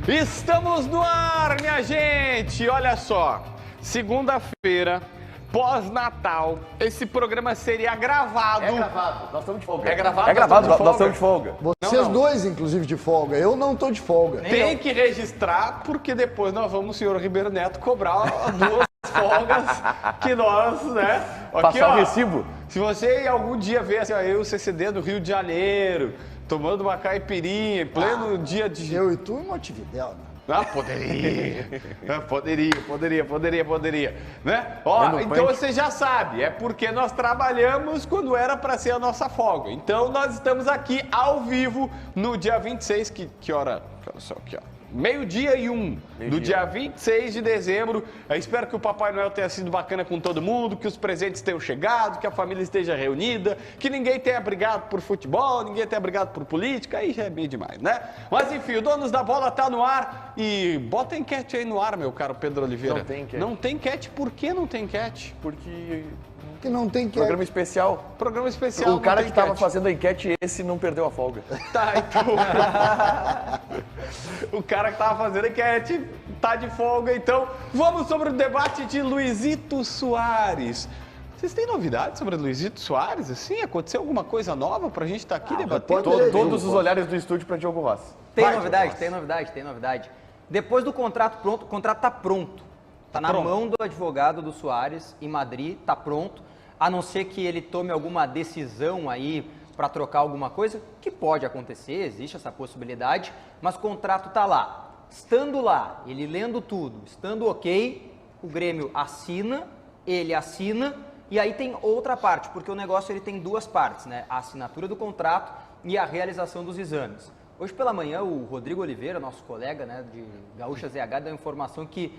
Estamos no ar, minha gente! Olha só, segunda-feira, pós-Natal, esse programa seria gravado. É gravado, nós estamos de folga. É gravado? É gravado, nós estamos de folga. Vocês dois, inclusive, de folga. Eu não tô de folga. Tem que registrar, porque depois nós vamos, senhor Ribeiro Neto, cobrar duas folgas que nós, né? Aqui, Passar o recibo. Se você algum dia ver assim, ó, eu, CCD do Rio de Janeiro, tomando uma caipirinha, em pleno dia de... Eu e tu em Montevidéu, né? Ah, poderia, né? Ó, então você já sabe, é porque nós trabalhamos quando era para ser a nossa folga. Então nós estamos aqui ao vivo no dia 26, que hora? Olha só aqui, ó. Meio-dia e 1, do dia 26 de dezembro. Eu espero que o Papai Noel tenha sido bacana com todo mundo, que os presentes tenham chegado, que a família esteja reunida, que ninguém tenha brigado por futebol, ninguém tenha brigado por política, aí já é bem demais, né? Mas enfim, o Donos da Bola tá no ar e bota a enquete aí no ar, meu caro Pedro Oliveira. Não tem enquete. Não tem enquete? Por que não tem enquete? Porque... Que não tem que... Programa especial. Programa especial. O cara que estava fazendo a enquete, esse não perdeu a folga. Tá, então... O cara que tava fazendo a enquete tá de folga, então vamos sobre o debate de Luizito Soares. Vocês têm novidades sobre o Luizito Soares? Assim, aconteceu alguma coisa nova pra gente estar aqui debatendo? Todos os olhares do estúdio para Diogo Rossi. Tem novidade. Depois do contrato pronto, o contrato tá pronto. Tá na mão do advogado do Soares em Madrid, tá pronto. A não ser que ele tome alguma decisão aí para trocar alguma coisa, que pode acontecer, existe essa possibilidade, mas o contrato tá lá. Estando lá, ele lendo tudo, estando ok, o Grêmio assina, ele assina, e aí tem outra parte, porque o negócio ele tem duas partes, né? A assinatura do contrato e a realização dos exames. Hoje pela manhã, o Rodrigo Oliveira, nosso colega, né, de Gaúcha ZH, deu a informação que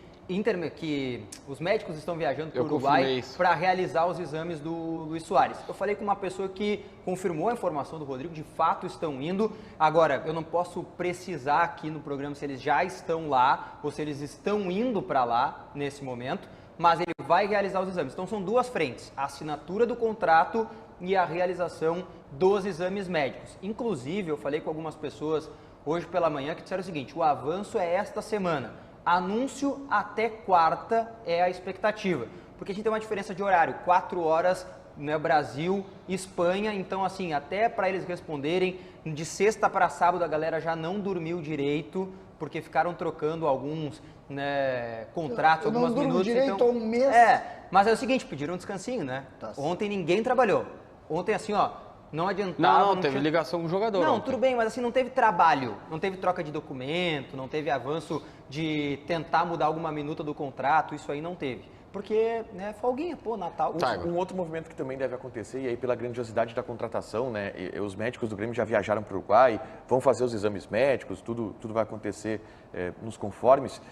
os médicos estão viajando para o Uruguai para realizar os exames do Luiz Soares. Eu falei com uma pessoa que confirmou a informação do Rodrigo, de fato estão indo. Agora, eu não posso precisar aqui no programa se eles já estão lá ou se eles estão indo para lá nesse momento, mas ele vai realizar os exames. Então são duas frentes, a assinatura do contrato e a realização dos exames médicos. Inclusive, eu falei com algumas pessoas hoje pela manhã que disseram o seguinte, o avanço é esta semana. Anúncio até quarta é a expectativa, porque a gente tem uma diferença de horário, 4 horas, né, Brasil, Espanha, então assim, até para eles responderem, de sexta para sábado a galera já não dormiu direito, porque ficaram trocando alguns, né, contratos, alguns minutos. Direito então, a um mês. Mas é o seguinte, pediram um descansinho, né? Tá. Ontem ninguém trabalhou, ontem assim, ó, não adiantava. Não teve ligação com o jogador. Não, ontem. tudo bem, mas assim, não teve trabalho, não teve troca de documento, não teve avanço de tentar mudar alguma minuta do contrato, isso aí não teve. Porque, né, folguinha, pô, Natal. Um outro movimento que também deve acontecer, e aí pela grandiosidade da contratação, né, os médicos do Grêmio já viajaram para o Uruguai, vão fazer os exames médicos, tudo vai acontecer nos conformes.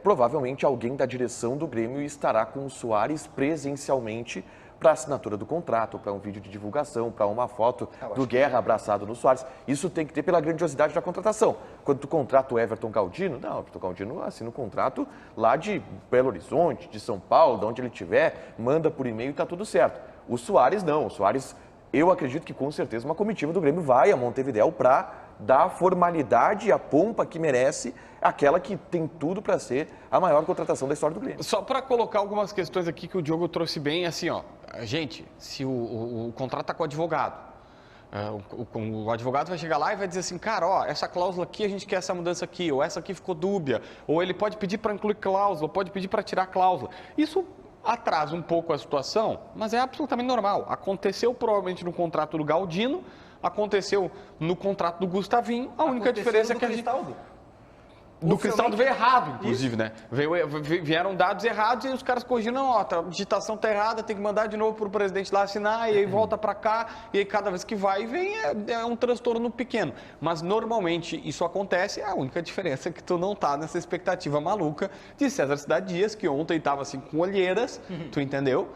Provavelmente alguém da direção do Grêmio estará com o Soares presencialmente para a assinatura do contrato, para um vídeo de divulgação, para uma foto do Guerra abraçado no Soares. Isso tem que ter pela grandiosidade da contratação. Quando tu contrata o Everton Galdino, não, o Everton Galdino assina um contrato lá de Belo Horizonte, de São Paulo, de onde ele estiver, manda por e-mail e está tudo certo. O Soares não, o Soares, eu acredito que com certeza uma comitiva do Grêmio vai a Montevidéu para dar a formalidade e a pompa que merece aquela que tem tudo para ser a maior contratação da história do Grêmio. Só para colocar algumas questões aqui que o Diogo trouxe bem, assim, ó, gente, se o contrato está com o advogado, o advogado vai chegar lá e vai dizer assim, cara, ó, essa cláusula aqui, a gente quer essa mudança aqui, ou essa aqui ficou dúbia, ou ele pode pedir para incluir cláusula, pode pedir para tirar cláusula. Isso atrasa um pouco a situação, mas é absolutamente normal. Aconteceu provavelmente no contrato do Galdino, aconteceu no contrato do Gustavinho, a única diferença é que a gente... Do Cristaldo veio errado, inclusive, né? Vieram dados errados e os caras corrigiram, não, ó, a digitação tá errada, tem que mandar de novo pro presidente lá assinar, e aí volta para cá, e aí cada vez que vai e vem é um transtorno pequeno. Mas normalmente isso acontece, a única diferença é que tu não tá nessa expectativa maluca de César Cidade Dias, que ontem tava assim com olheiras, tu entendeu?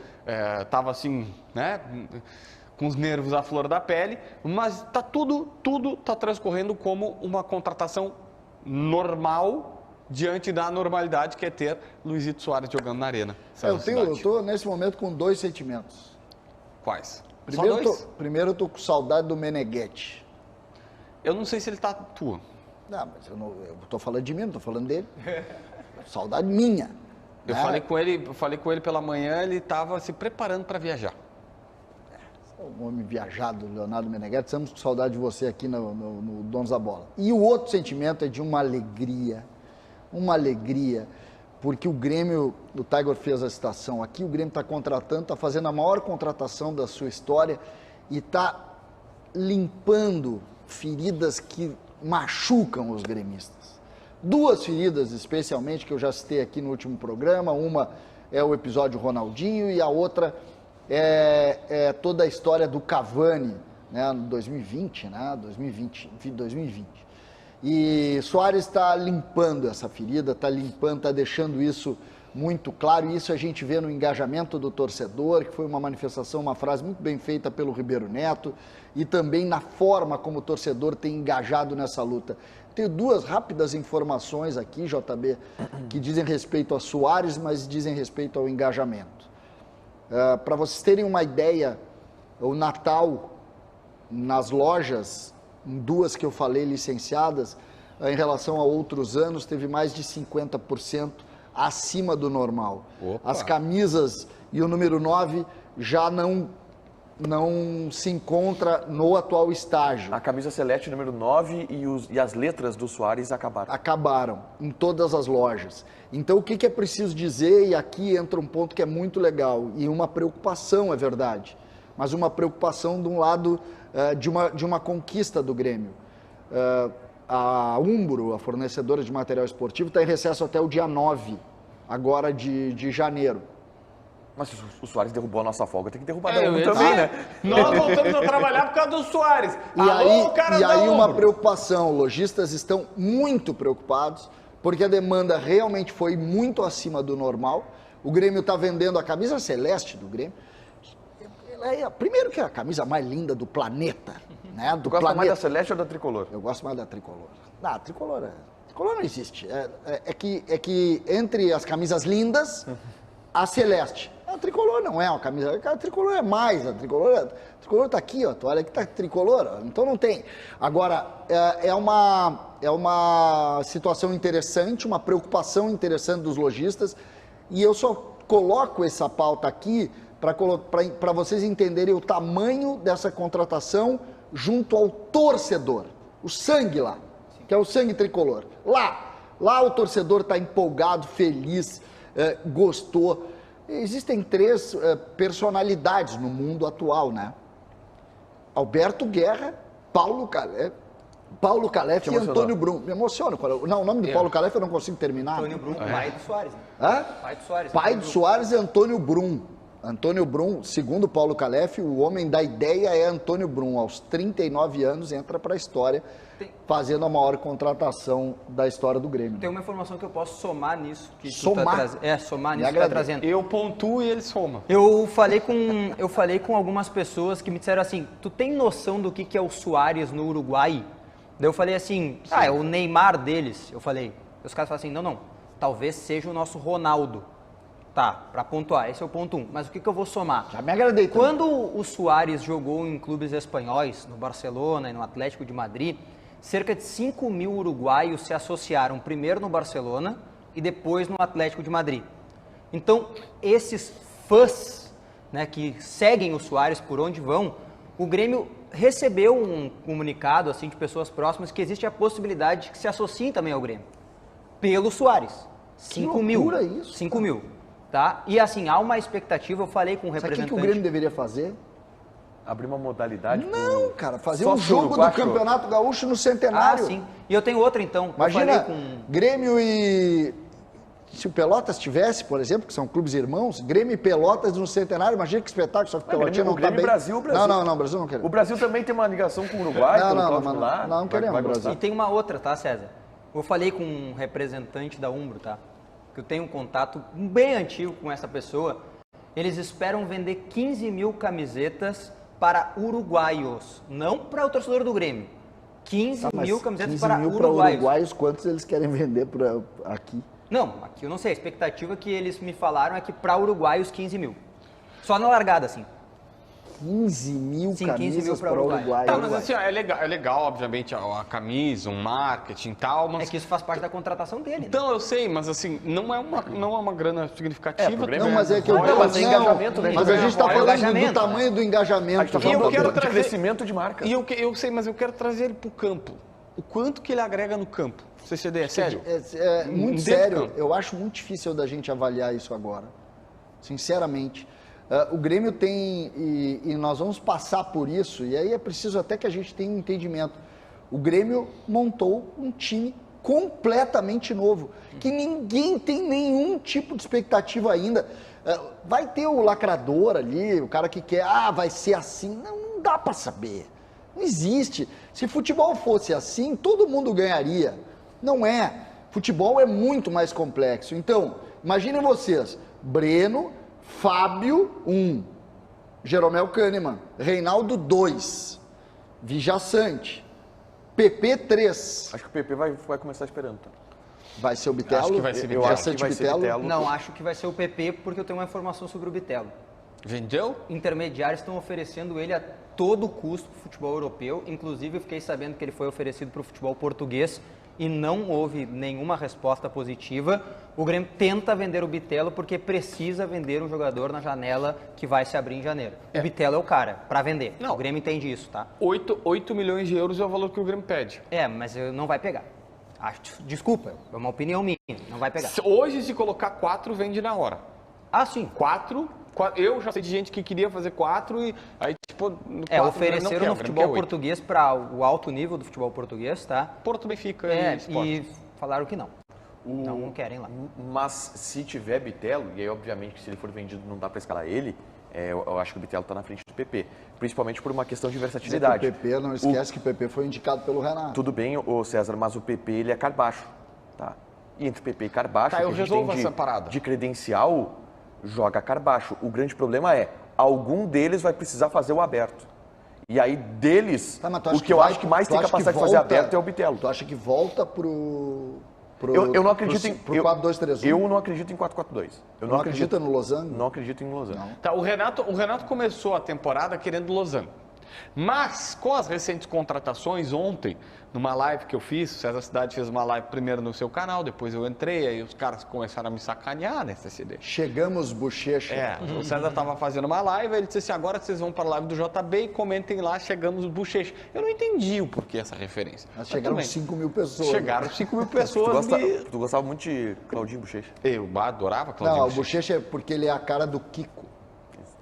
Tava assim, né? Com os nervos à flor da pele, mas tá tudo tá transcorrendo como uma contratação normal diante da normalidade que é ter Luizito Soares jogando na arena. Eu estou nesse momento com dois sentimentos. Quais? Primeiro eu tô com saudade do Meneghetti. Eu não sei se ele tá tua. Não, mas eu tô falando de mim, não tô falando dele. Saudade minha. Eu falei com ele pela manhã, ele estava se preparando para viajar. Um homem viajado, Leonardo Meneghetti, estamos com saudade de você aqui no Donos da Bola. E o outro sentimento é de uma alegria, porque o Grêmio, o Tiger fez a citação aqui, o Grêmio está contratando, está fazendo a maior contratação da sua história e está limpando feridas que machucam os gremistas. Duas feridas, especialmente, que eu já citei aqui no último programa, uma é o episódio Ronaldinho e a outra é toda a história do Cavani, né, no 2020, né, 2020. E Soares está limpando essa ferida, está deixando isso muito claro, e isso a gente vê no engajamento do torcedor, que foi uma manifestação, uma frase muito bem feita pelo Ribeiro Neto, e também na forma como o torcedor tem engajado nessa luta. Tenho duas rápidas informações aqui, JB, que dizem respeito a Soares, mas dizem respeito ao engajamento. Para vocês terem uma ideia, o Natal nas lojas, em duas que eu falei licenciadas, em relação a outros anos, teve mais de 50% acima do normal. Opa. As camisas e o número 9 já não se encontra no atual estágio. A camisa celeste número 9 e as letras do Soares acabaram. Acabaram em todas as lojas. Então o que é preciso dizer, e aqui entra um ponto que é muito legal, e uma preocupação, é verdade, mas uma preocupação de um lado de uma conquista do Grêmio. A Umbro, a fornecedora de material esportivo, está em recesso até o dia 9, agora de janeiro. Mas se o Soares derrubou a nossa folga, tem que derrubar eu a ia também, dizer, né? Nós voltamos a trabalhar por causa do Soares. E aí uma preocupação, lojistas estão muito preocupados, porque a demanda realmente foi muito acima do normal. O Grêmio está vendendo a camisa celeste do Grêmio. Primeiro que é a camisa mais linda do planeta. Né? Tu gosta mais da celeste ou da tricolor? Eu gosto mais da tricolor. Não, a tricolor não existe. É que entre as camisas lindas, a celeste. A tricolor não é uma camisa, a tricolor é mais, a tricolor tá aqui, ó, tu olha que tá tricolor, então não tem. Agora, é uma situação interessante, uma preocupação interessante dos lojistas, e eu só coloco essa pauta aqui para vocês entenderem o tamanho dessa contratação junto ao torcedor, o sangue lá, que é o sangue tricolor. Lá o torcedor está empolgado, feliz, gostou. Existem três personalidades no mundo atual, né? Alberto Guerra, Paulo Calef e Antônio Brum. Me emociona. Não, o nome de Paulo Calef eu não consigo terminar. Antônio Brum, pai do Soares. Né? Hã? Pai do Soares. Pai do Soares é Antônio Brum. Antônio Brum, segundo Paulo Calef, o homem da ideia é Antônio Brum. Aos 39 anos entra para a história, fazendo a maior contratação da história do Grêmio. Tem uma informação que eu posso somar nisso. Que somar? Somar nisso que tá trazendo. Eu pontuo e ele soma. Eu falei com algumas pessoas que me disseram assim, tu tem noção do que é o Soares no Uruguai? Daí eu falei assim, é o Neymar deles. Eu falei, os caras falaram assim, não, talvez seja o nosso Ronaldo. Tá, para pontuar, esse é o ponto 1. Mas o que eu vou somar? Já me agradei. Quando o Soares jogou em clubes espanhóis, no Barcelona e no Atlético de Madrid, cerca de 5 mil uruguaios se associaram primeiro no Barcelona e depois no Atlético de Madrid. Então, esses fãs, né, que seguem o Soares por onde vão, o Grêmio recebeu um comunicado assim, de pessoas próximas que existe a possibilidade de que se associem também ao Grêmio, pelo Soares. 5 mil. Isso, 5 mil. Tá? E assim, há uma expectativa, eu falei com um representante... Sabe o que o Grêmio deveria fazer? Abrir uma modalidade? Não, cara, fazer Só um jogo do uruguacho? Campeonato Gaúcho no Centenário. sim. E eu tenho outra então. Imagina, eu falei com... Grêmio e... Se o Pelotas tivesse, por exemplo, que são clubes irmãos, Grêmio e Pelotas no Centenário, imagina que espetáculo, só que o Pelotinha não tá bem. Brasil. Não, o Brasil não quer. O Brasil também tem uma ligação com o Uruguai, Não queremos, Brasil. E tem uma outra, tá, César? Eu falei com um representante da Umbro, tá? Que eu tenho um contato bem antigo com essa pessoa. Eles esperam vender 15 mil camisetas para uruguaios, não para o torcedor do Grêmio. 15 mil camisetas 15 para mil uruguaios. Quantos eles querem vender aqui? Não, aqui eu não sei. A expectativa que eles me falaram é que para uruguaios 15 mil. Só na largada, assim. 15 mil Sim, 15 mil camisas pra para o Uruguai. Uruguai. Tá, mas assim, ó, é legal, obviamente, a camisa, um marketing e tal, mas... É que isso faz parte da contratação dele, né? Então, eu sei, mas assim, não é uma grana significativa. pro Grêmio Não, mas é que eu Não, mas é engajamento, né? Mas a gente está É o falando do engajamento, tamanho do engajamento. A gente tá E falando eu quero de trazer- crescimento de marca. E eu sei, mas eu quero trazer ele pro campo. O quanto que ele agrega no campo. CCD, é sério? É muito Dentro sério. do campo. Eu acho muito difícil da gente avaliar isso agora. Sinceramente. O Grêmio tem, e nós vamos passar por isso, e aí é preciso até que a gente tenha um entendimento. O Grêmio montou um time completamente novo, que ninguém tem nenhum tipo de expectativa ainda. Vai ter o lacrador ali, o cara que quer, vai ser assim. Não dá para saber. Não existe. Se futebol fosse assim, todo mundo ganharia. Não é. Futebol é muito mais complexo. Então, imaginem vocês, Breno, Fábio, 1, Jeromel Kahneman, Reinaldo, 2, Vijaçante, PP, 3. Acho que o PP vai começar esperando, tá? Vai ser o Bitelo? Acho que vai ser Eu Bitelo. acho que vai ser Bitelo. Não, acho que vai ser o PP, porque eu tenho uma informação sobre o Bitelo. Vendeu? Intermediários estão oferecendo ele a todo custo para o futebol europeu. Inclusive, eu fiquei sabendo que ele foi oferecido para o futebol português e não houve nenhuma resposta positiva. O Grêmio tenta vender o Bitelo porque precisa vender um jogador na janela que vai se abrir em janeiro. O Bitelo é o cara para vender. Não. O Grêmio entende isso, tá? 8 milhões de euros é o valor que o Grêmio pede. Mas não vai pegar. Desculpa, é uma opinião minha. Não vai pegar. Hoje, se colocar 4, vende na hora. Sim. 4, eu já sei de gente que queria fazer 4 e aí, tipo, no 4, Ofereceram no futebol português para o alto nível do futebol português, tá? Porto, Benfica e Sport. E falaram que não. Não querem lá. Mas se tiver Bitelo, e aí obviamente que se ele for vendido não dá para escalar ele, eu acho que o Bitelo está na frente do PP. Principalmente por uma questão de versatilidade. O PP, não esquece que o PP foi indicado pelo Renato. Tudo bem, ô César, mas o PP ele é Carbacho, tá? E entre PP e Carbacho, Tá, eu o que a gente resolvo tem essa parada. de credencial, joga Carbacho. O grande problema é, algum deles vai precisar fazer o aberto. E aí deles, Tá, mas tu acha o que eu acho que mais tem capacidade de fazer aberto é o Bitelo. Tu acha que volta pro Eu não acredito pro em 4-2-3-1? Eu não acredito em 4-4-2. Eu não acredita no Losango? Não acredito em Losango. Tá, o Renato começou a temporada querendo Losango. Mas, com as recentes contratações, ontem, numa live que eu fiz, o César Cidade fez uma live primeiro no seu canal, depois eu entrei, aí os caras começaram a me sacanear nessa CD. Chegamos, bochecha. O César estava fazendo uma live, ele disse assim, agora vocês vão para a live do JB e comentem lá, chegamos bochecha. Eu não entendi o porquê essa referência. Mas chegaram 5 mil pessoas. Chegaram 5 mil pessoas. Tu gostava muito de Claudinho Bochecha? Eu adorava Claudinho Não, o bochecha é porque ele é a cara do Kiko.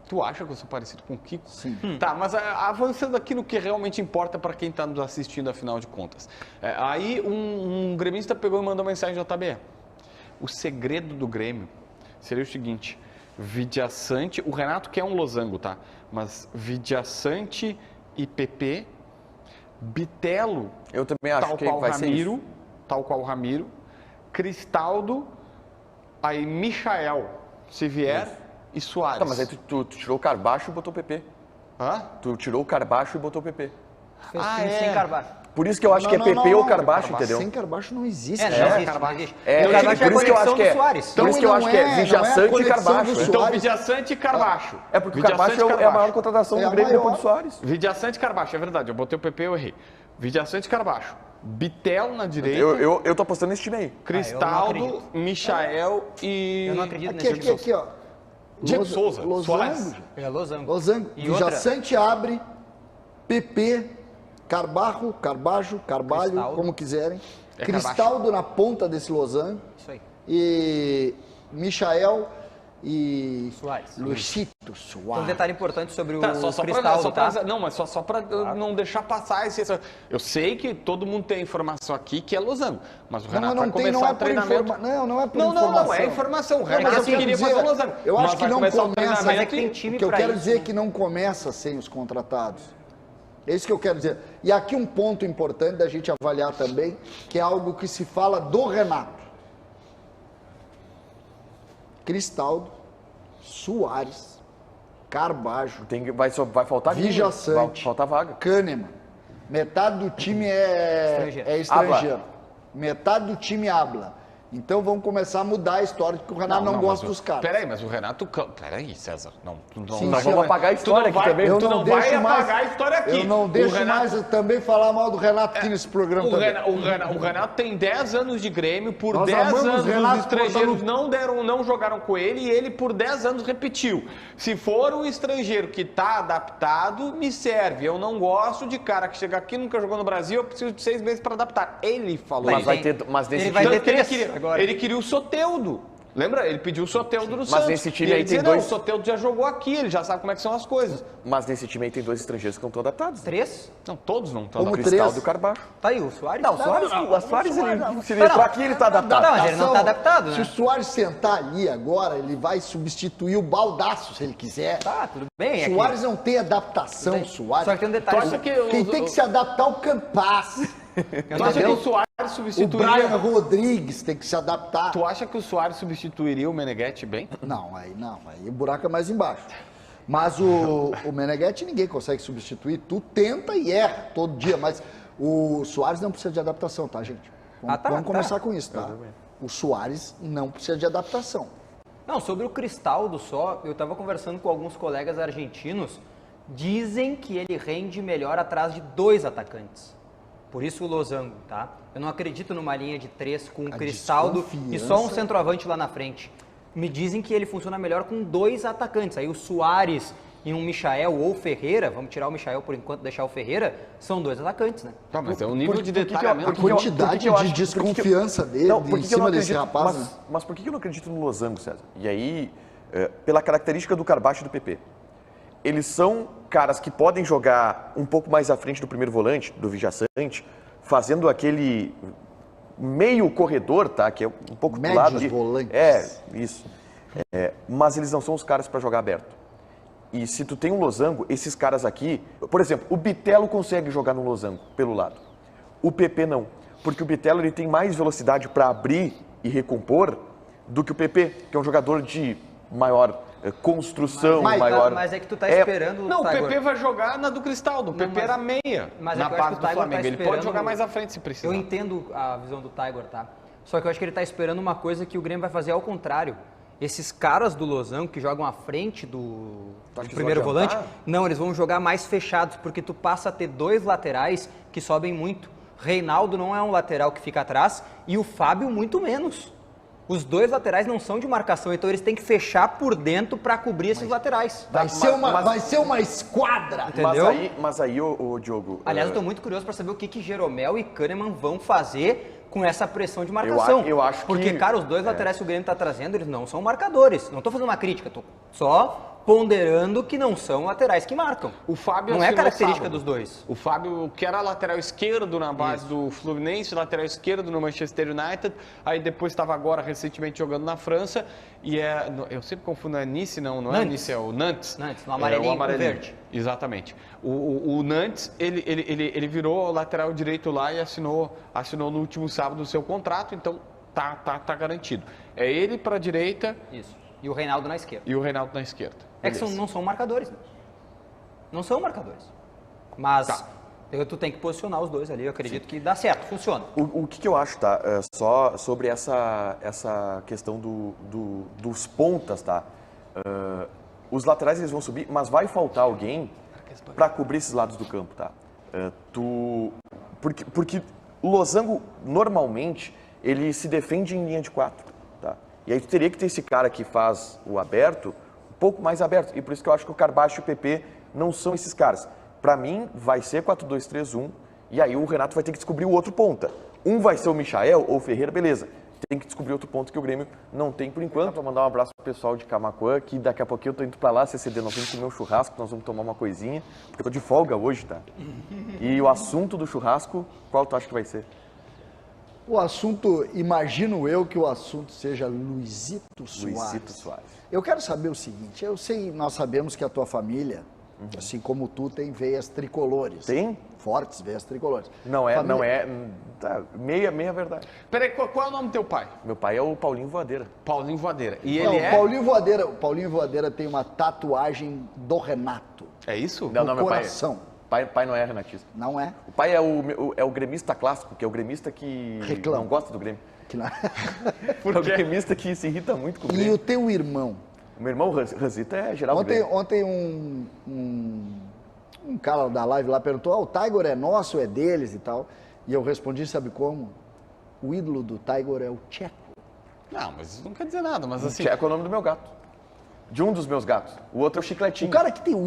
Tu acha que eu sou parecido com o Kiko? Sim. Tá, mas avançando aqui no que realmente importa para quem está nos assistindo, afinal de contas. Aí um gremista pegou e mandou mensagem no JB. O segredo do Grêmio seria o seguinte, Vidiaçante, o Renato quer um losango, tá? Mas Vidiaçante e PP, Bitelo, Eu também acho que vai ser isso. tal qual o Ramiro, Cristaldo, aí Michael, se vier, e Soares. Tá, mas aí tu tirou o Carbacho e botou o PP. Hã? Tu tirou o Carbacho e botou o PP. Fez time sem Carvalho. Por isso que eu acho que é PP ou Carbacho, entendeu? Sem Carbaço não existe. Não existe, não existe. É, O Carvalho por isso que eu acho que é. Soares. Por isso que eu acho que é Vijaçante e Carbacho. Então, Vidiaçante e Carbacho. É porque o Carbacho é a maior contratação É do a Grêmio maior. depois do Soares. Vidiaçante e Carbacho, é verdade. Eu botei o PP, eu errei. Vidiaçante e Carbacho. Bitel na direita. Eu tô apostando nesse time aí. Cristaldo, eu não acredito. Michael e... Eu não acredito nesse Aqui, ó. Diego Souza, Soares. Losango. É Losango. Losango. E outra- Vijaçante abre, PP, Carbarro, Carbajo, Carvalho, Cristaldo. como quiserem. É Cristaldo na ponta desse losango. Isso aí. E Michael e Soares. Luchito Um Soares. detalhe importante sobre Tá, o Cristaldo, tá? não, mas só para não deixar passar esse... Eu sei que todo mundo tem informação aqui que é losango, mas o Renato vai começar o treinamento... Não é por Não, informação. é informação. O Não, mas Renato eu quero queria dizer, fazer o losango. eu mas acho que vai não começar o começa, treinamento mas é que tem time O que eu pra quero isso, dizer é né? que não começa sem os contratados. É isso que eu quero dizer. E aqui um ponto importante da gente avaliar também, que é algo que se fala do Renato. Cristaldo, Soares, Carbajo, Vai faltar ninguém. Vijaçante. Vai faltar vaga. Kahneman. Metade do time é Estrangeiro. estrangeiro. Metade do time habla. Então vamos começar a mudar a história de que o Renato não gosta dos caras. Peraí, mas o Renato... Peraí, César. Não, Sim, nós vamos apagar a história aqui também. Eu Tu não não vai deixo mais, apagar a história aqui. Eu não deixo Renato- mais também falar mal do Renato aqui nesse programa também. O Renato tem 10 anos de Grêmio, por Nós 10 amamos anos o Renato os estrangeiros Portaluppi. não jogaram com ele e ele por 10 anos repetiu. Se for um estrangeiro que está adaptado, me serve. Eu não gosto de cara que chega aqui, nunca jogou no Brasil, eu preciso de 6 meses para adaptar. Ele falou Mas isso. vai ter, mas nesse ele vai time, ter Tanto que 3 agora. ele queria o Soteldo. Lembra? Ele pediu o Soteldo do Santos. Mas nesse time E aí ele tem dizia, dois- não, o Soteldo já jogou aqui, ele já sabe como é que são as coisas. mas nesse time aí tem 2 estrangeiros que não estão adaptados. 3? Não, todos não estão. Como O adaptados. Cristal três. do Carbacho. Tá aí, o Soares? Não, o Soares, se ele Não, entrar aqui, ele tá adaptado. Não, mas ele não tá adaptado, Se né? o Soares sentar ali agora, ele vai substituir o Baldaço, se ele quiser. Tá, tudo bem. O Soares não tem adaptação, Tem. Soares. Só que tem um Tu detalhe. acha que Quem tem que se adaptar é o Campas. Tu acha que o Soares O substituiria... Brian Rodrigues tem que se adaptar. Tu acha que o Soares substituiria o Meneghetti bem? Não, aí o buraco é mais embaixo. Mas o Meneghetti ninguém consegue substituir. Tu tenta e erra todo dia, mas o Soares não precisa de adaptação, tá, gente? Vamos começar com isso, tá? O Soares não precisa de adaptação. Não, sobre o Cristaldo só, eu estava conversando com alguns colegas argentinos, dizem que ele rende melhor atrás de 2 atacantes. Por isso o losango, tá? Eu não acredito numa linha de 3 com o Cristaldo e desconfiança. só um centroavante lá na frente. Me dizem que ele funciona melhor com 2 atacantes. Aí o Soares e um Michael ou Ferreira, vamos tirar o Michael por enquanto, deixar o Ferreira, são 2 atacantes, né? Tá, mas é um nível de Por que que eu- detalhamento. por que que eu- Quantidade por que que eu de acho- por que que eu- desconfiança dele Não, por em que que eu não cima desse acredito- rapaz, mas, né? mas por que que eu não acredito no losango, César? E aí, pela característica do Carbacho e do PP. Eles são caras que podem jogar um pouco mais à frente do primeiro volante, do Vijaçante, fazendo aquele meio corredor, tá? Que é um pouco do Médios lado de... volantes. É, isso. Mas eles não são os caras para jogar aberto. E se tu tem um losango, esses caras aqui... Por exemplo, o Bitelo consegue jogar no losango, pelo lado. O PP não. Porque o Bitelo ele tem mais velocidade para abrir e recompor do que o PP, que é um jogador de maior construção, maior... Mas é que tu tá esperando Não, o Tiger. PP vai jogar na do Cristaldo. O PP mas- era meia mas é na que eu acho base que o do Tiger Flamengo. tá Ele pode esperando- jogar mais à frente se precisar. Eu entendo a visão do Tiger, tá? Só que eu acho que ele tá esperando uma coisa que o Grêmio vai fazer ao contrário. Esses caras do losango que jogam à frente do acha que primeiro eles vão volante, adiantar? não, eles vão jogar mais fechados, porque tu passa a ter 2 laterais que sobem muito. Reinaldo não é um lateral que fica atrás e o Fábio muito menos. Os 2 laterais não são de marcação, então eles têm que fechar por dentro para cobrir esses laterais. Vai ser uma esquadra. Entendeu? Mas aí o Diogo... Aliás, eu tô muito curioso para saber o que Jeromel e Kahneman vão fazer com essa pressão de marcação. Eu acho Porque, que- cara, os 2 laterais que o Grêmio tá trazendo, eles não são marcadores. Não tô fazendo uma crítica, tô só ponderando que não são laterais que marcam. O Fábio não é assinou característica sábado. dos 2. O Fábio, que era lateral esquerdo na base do Fluminense, lateral esquerdo no Manchester United, aí depois estava agora recentemente jogando na França, e eu sempre confundo, é Nice, não é Nantes. Nice, é o Nantes. Nantes, no amarelinho com verde. Exatamente. O Nantes, ele virou lateral direito lá e assinou no último sábado o seu contrato, então tá garantido. É ele para a direita Isso. E o Reinaldo na esquerda. e o Reinaldo na esquerda. É que Beleza. não são marcadores. Né? Não são marcadores. Mas Tá. tu tem que posicionar os 2 ali, eu acredito que dá certo, funciona. O que eu acho, tá? Só sobre essa questão dos pontas, tá? Os laterais eles vão subir, mas vai faltar alguém para cobrir esses lados do campo, tá? Porque o losango, normalmente, ele se defende em linha de 4, tá? E aí tu teria que ter esse cara que faz o aberto, um pouco mais aberto. E por isso que eu acho que o Carbacho e o PP não são esses caras. Para mim, vai ser 4-2-3-1, e aí o Renato vai ter que descobrir o outro ponta. Um vai ser o Michael ou o Ferreira, beleza. Tem que descobrir outro ponto que o Grêmio não tem por enquanto. Vou mandar um abraço pro pessoal de Camaquã, que daqui a pouquinho eu tô indo pra lá, CCD, nós vamos comer um churrasco, nós vamos tomar uma coisinha, porque eu tô de folga hoje, tá? E o assunto do churrasco, qual tu acha que vai ser? O assunto, imagino eu que o assunto seja Luizito Soares. Luizito Soares. Eu quero saber o seguinte, nós sabemos que a tua família, assim como tu, tem veias tricolores. Tem? Fortes veias tricolores. Não é, Família- tá, meia verdade. Peraí, qual é o nome do teu pai? Meu pai é o Paulinho Voadeira. Paulinho Voadeira. E Não, ele é... o Paulinho Voadeira tem uma tatuagem do Renato. É isso? No meu coração. pai não é renatista. Não é? O pai é o gremista clássico, que é o gremista que Reclama. não gosta do Grêmio. que lá. É o gremista que se irrita muito com o E Grêmio. o teu irmão? O meu irmão Ranzita é geral do Ontem, Grêmio. ontem um cara da live lá perguntou, o Tiger é nosso, é deles e tal. E eu respondi, sabe como? O ídolo do Tiger é o Tcheco. Não, mas isso não quer dizer nada, mas assim... Tcheco é o nome do meu gato. De um dos meus gatos. O outro é o Chicletinho. O cara que tem o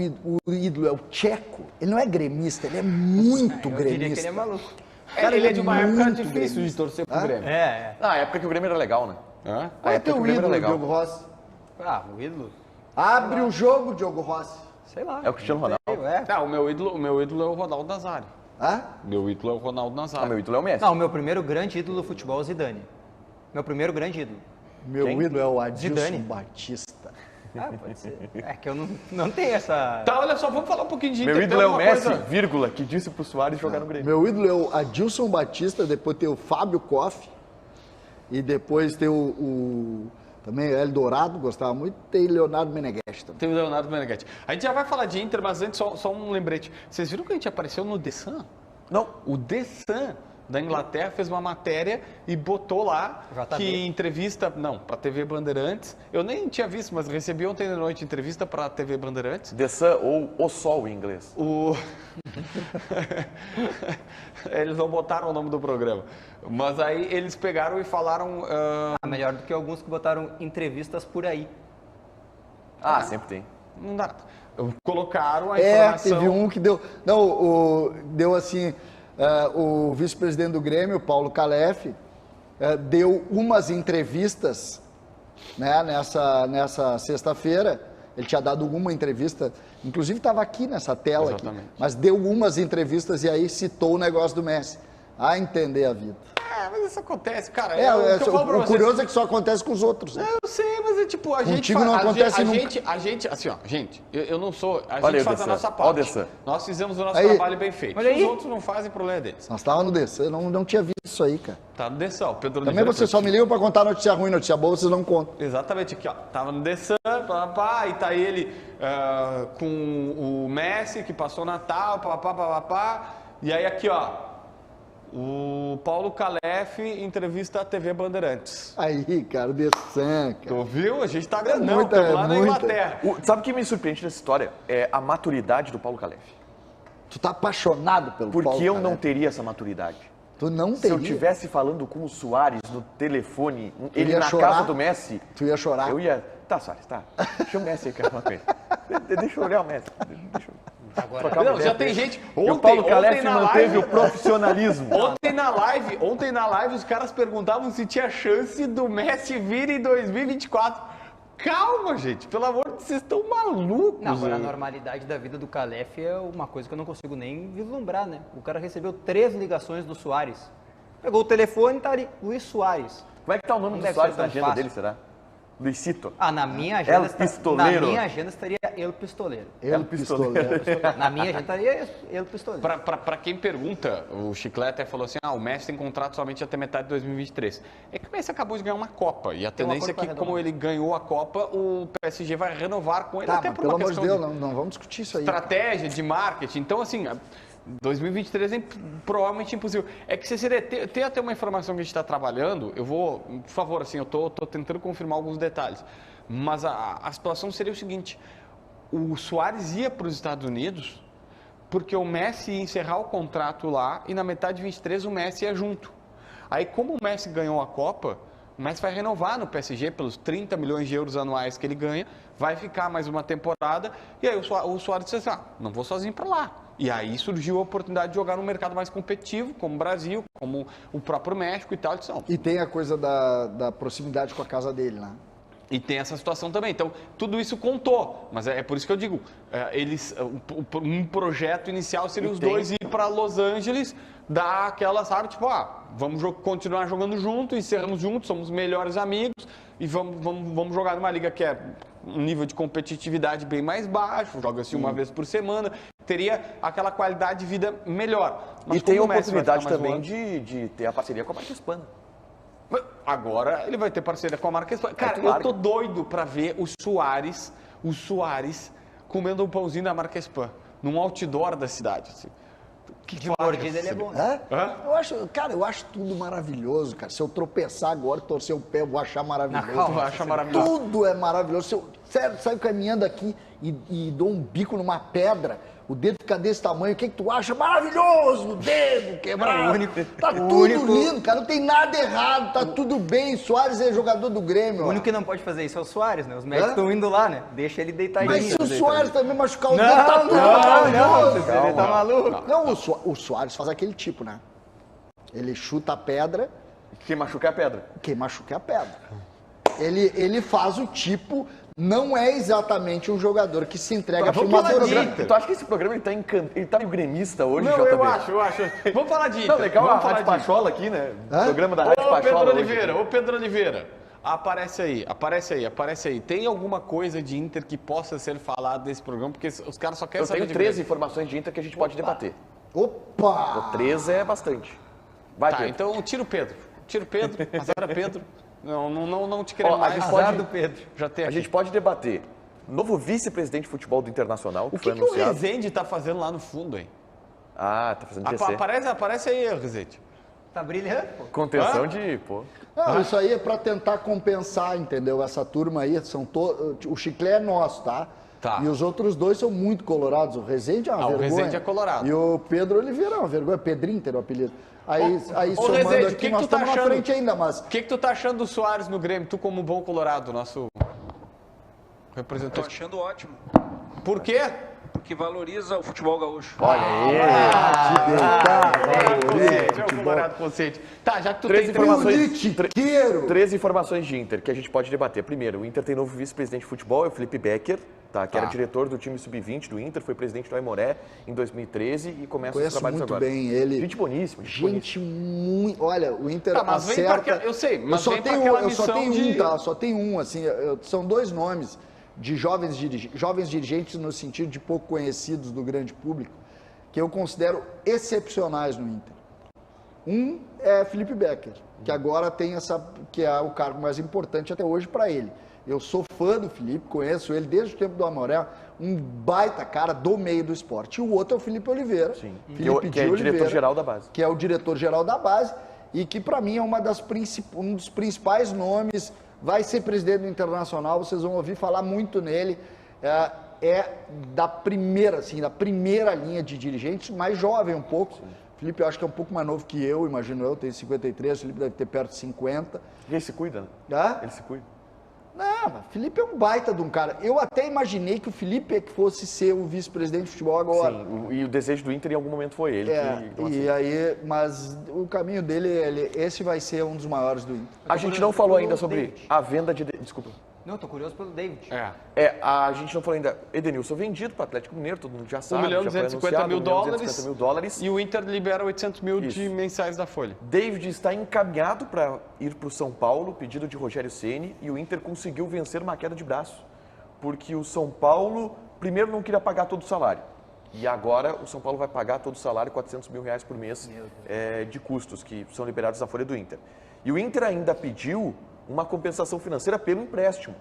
ídolo é o Tcheco, ele não é gremista, ele é muito Eu gremista. diria que ele é maluco. Cara, ele é de uma época muito difícil gremista. de torcer pro Grêmio. Na época que o Grêmio era legal, né? Hã? Qual é época que teu o Grêmio era ídolo, legal. Diogo Rossi? Ah, o ídolo? Abre o jogo, Diogo Rossi. Sei lá. É o Cristiano Ronaldo. Não, o meu ídolo é o Ronaldo Nazário. Hã? Meu ídolo é o Ronaldo Nazário. Meu ídolo é o Messi. Não, o meu primeiro grande ídolo do futebol é o Zidane. Meu primeiro grande ídolo. Meu Quem? ídolo é o Adilson Zidane. Batista. Ah, pode ser. É que eu não tenho essa... Tá, olha só, vamos falar um pouquinho de Inter. Meu ídolo é Tem o alguma Messi, coisa- vírgula, que disse pro Soares jogar no Grêmio. Meu ídolo é o Adilson Batista, depois tem o Fábio Koff, e depois tem também o Eldorado, gostava muito, tem Leonardo Meneghetti também. Tem o Leonardo Meneghetti. A gente já vai falar de Inter, mas antes só um lembrete. Vocês viram que a gente apareceu no The Sun? Não. O The Sun da Inglaterra fez uma matéria e botou lá JB. que entrevista, não, para TV Bandeirantes. Eu nem tinha visto, mas recebi ontem de noite entrevista para a TV Bandeirantes. The Sun ou O Sol em inglês. Eles não botaram o nome do programa. Mas aí eles pegaram e falaram. Melhor do que alguns que botaram entrevistas por aí. Ah, sempre tem. Não dá. Colocaram a É, informação. teve um que deu. Não, deu assim. O vice-presidente do Grêmio, Paulo Calef, deu umas entrevistas, né, nessa sexta-feira. Ele tinha dado uma entrevista, inclusive estava aqui nessa tela, aqui, Exatamente. mas deu umas entrevistas e aí citou o negócio do Messi. A entender a vida. Mas isso acontece, cara. O curioso é que só acontece com os outros. Né? Eu sei, mas é tipo, a gente Contigo não acontece nunca. assim, ó, gente, eu não sou, a Olha gente aí, faz a Dessan. nossa Olha o parte. Dessan. Nós fizemos o nosso Aí. trabalho bem feito. Olha Se os aí. outros não fazem, problema é deles. Nós estávamos no DC, eu não tinha visto isso aí, cara. Tá no Dessan, o Pedro Também Oliveira vocês só me ligam para contar notícia ruim, notícia boa, vocês não contam. Exatamente aqui, ó. Tava no Dessan, e tá ele com o Messi, que passou o Natal, papapá. E aí aqui, ó, o Paulo Calef entrevista a TV Bandeirantes. Aí, cara, o Dessan, cara. Tu viu? A gente tá grandão, muita- tamo lá é na muita. Inglaterra. Sabe o que me surpreende nessa história? É a maturidade do Paulo Calef. Tu tá apaixonado pelo Paulo Porque eu Calef. não teria essa maturidade. Tu não Se teria. eu estivesse falando com o Soares no telefone, ele ia na chorar? casa do Messi, Tu ia chorar. eu ia... Tá, Soares, tá. Deixa o Messi aí, cara, uma coisa. Deixa eu olhar o Messi. Deixa eu... trocar uma Não, ideia já com tem ele. gente. E o Paulo Calef na manteve live, o profissionalismo. Ontem na live os caras perguntavam se tinha chance do Messi vir em 2024. Calma, gente, pelo amor de Deus, vocês estão malucos. Não, agora a né? normalidade da vida do Calef é uma coisa que eu não consigo nem vislumbrar, né? O cara recebeu 3 ligações do Soares. Pegou o telefone e tá ali, Luiz Soares. Como é que tá o nome Não do deve Soares ser na tão agenda fácil. dele, será? Luizito. Ah, na minha agenda, El Pistoleiro. na minha agenda estaria El Pistoleiro. Ele Pistoleiro. pistoleiro. Na minha agenda estaria El Pistoleiro. Pra quem pergunta, o Chiclete falou assim: o Messi tem contrato somente até metade de 2023. É que o Messi acabou de ganhar uma Copa. E a Tem um tendência é acordo que, pra como ele ganhou a Copa, o PSG vai renovar com ele Tá, até mas por pelo uma amor de questão Deus, não vamos discutir isso aí. estratégia de marketing. Então, assim, 2023 é provavelmente impossível. É que, Cecília, tem até uma informação que a gente está trabalhando. Eu vou, por favor, assim, eu tô tentando confirmar alguns detalhes. Mas a situação seria o seguinte: o Soares ia para os Estados Unidos porque o Messi ia encerrar o contrato lá e na metade de 23 o Messi ia junto. Aí, como o Messi ganhou a Copa, o Messi vai renovar no PSG pelos 30 milhões de euros anuais que ele ganha, vai ficar mais uma temporada, e aí o Soares disse assim: não vou sozinho para lá. E aí surgiu a oportunidade de jogar num mercado mais competitivo, como o Brasil, como o próprio México e tal. Ele disse, não. E tem a coisa da proximidade com a casa dele, né? E tem essa situação também. Então, tudo isso contou. Mas é por isso que eu digo, um projeto inicial seria os dois ir para Los Angeles, dar aquela, sabe, tipo, vamos continuar jogando junto, encerramos juntos, somos melhores amigos e vamos jogar numa liga que é um nível de competitividade bem mais baixo, joga-se uma vez por semana, teria aquela qualidade de vida melhor. Mas E tem a como o Messi vai oportunidade ficar mais também longe- de ter a parceria com a marca hispana. Agora ele vai ter parceria com a marca Espanha. Cara, claro. eu tô doido pra ver o Soares comendo um pãozinho da marca Spam, num outdoor da cidade. Assim. De mordida ele é bom. Hã? Eu acho tudo maravilhoso, cara. Se eu tropeçar agora e torcer o pé, eu vou achar maravilhoso. Calma, Tu vai achar maravilhoso. Tudo é maravilhoso. Se eu saio caminhando aqui e dou um bico numa pedra, o dedo fica desse tamanho, o que tu acha? Maravilhoso! O dedo quebrado. Tá tudo lindo, cara. Não tem nada errado, tá tudo bem. Soares é jogador do Grêmio. O único que não pode fazer isso é o Soares, né? Os médicos estão indo lá, né? Deixa ele deitadinho. Mas se o Soares também machucar o dedo, Não, tá tudo não, maravilhoso. você tá maluco. Não, o Soares faz aquele tipo, né? Ele chuta a pedra, Quem machuca é a pedra. quem machuca é a pedra. Ele faz o tipo, não é exatamente um jogador que se entrega para uma torcida. Tu acha que esse programa ele tá meio gremista hoje, Não, JB? eu acho. Vamos falar de Inter. Não, legal a Vamos falar Rádio de Inter. Pachola aqui, né? Hã? Programa da Rádio Pachola hoje. Ô Pedro Oliveira, aparece aí. Tem alguma coisa de Inter que possa ser falado desse programa? Porque os caras só querem Eu saber tenho de 13 Grêmio. informações de Inter que a gente pode debater. Opa! 13 é bastante. Vai, Tá, Pedro. então tira o Pedro. Azar Pedro. Não te queremos Ó, a mais. gente Azar pode- do Pedro. Já tem A aqui. gente pode debater. Novo vice-presidente de futebol do Internacional, O foi que o anunciado. Rezende tá fazendo lá no fundo, hein? Ah, tá fazendo GC. Aparece aí, Rezende. Tá brilhando, pô. Contenção Hã? de, pô. Não, isso aí é para tentar compensar, entendeu? Essa turma aí, o Chiclé é nosso, tá? Tá. E os outros dois são muito colorados. O Rezende é uma Ah, o vergonha. Rezende é colorado. E o Pedro Oliveira é uma vergonha. Pedrinho tem o apelido. Aí Ô, somando Rezende, o aqui, que nós tu tá estamos na achando? frente ainda, mas... O que tu tá achando do Soares no Grêmio? Tu como bom colorado, nosso Tô representante. achando ótimo, Por quê? porque valoriza o futebol gaúcho. Olha aí. Consciente, é o colorado consciente. Tá, já que tu 13 tem informações. Politiqueiro! 13 informações de Inter que a gente pode debater. Primeiro, o Inter tem novo vice-presidente de futebol, é o Felipe Becker, tá? Que era diretor do time sub-20 do Inter, foi presidente do Aimoré em 2013 e começa os Conheço trabalhos muito agora. bem ele. Gente boníssima. Gente boníssima. Gente muito... Olha, o Inter Tá, mas vem pra acerta... aquela- eu sei, mas eu só vem pra tenho, aquela eu só missão tenho de- um, tá? Só tenho um, assim, são dois nomes de jovens dirigentes no sentido de pouco conhecidos do grande público, que eu considero excepcionais no Inter. Um é Felipe Becker, que agora tem que é o cargo mais importante até hoje para ele. Eu sou fã do Felipe, conheço ele desde o tempo do Amoré, um baita cara do meio do esporte. E o outro é o Felipe Oliveira. Sim. Felipe Que é de o Oliveira, diretor-geral da base. que é o diretor-geral da base e que para mim é um dos principais nomes, vai ser presidente do Internacional, vocês vão ouvir falar muito nele, é da primeira linha de dirigentes, mais jovem um pouco. Felipe, eu acho que é um pouco mais novo que eu, imagino eu, tenho 53, o Felipe deve ter perto de 50. E ele se cuida, né? Tá? Ele se cuida. Não, mas Felipe é um baita de um cara. Eu até imaginei que o Felipe é que fosse ser o vice-presidente de futebol agora. Sim, e o desejo do Inter em algum momento foi ele. E aí, mas o caminho dele, esse vai ser um dos maiores do Inter. A gente não falou ainda sobre a venda de... Desculpa. Não, tô curioso pelo David. A gente não falou ainda. Edenilson vendido para o Atlético Mineiro, todo mundo já sabe. já foi 1.250.000 anunciado, dólares. 1.250.000 dólares. E o Inter libera 800 mil de Isso. mensais da Folha. David está encaminhado para ir para o São Paulo, pedido de Rogério Ceni, e o Inter conseguiu vencer uma queda de braço, porque o São Paulo primeiro não queria pagar todo o salário, e agora o São Paulo vai pagar todo o salário, R$400 mil por mês de custos que são liberados na folha do Inter. E o Inter ainda pediu uma compensação financeira pelo empréstimo.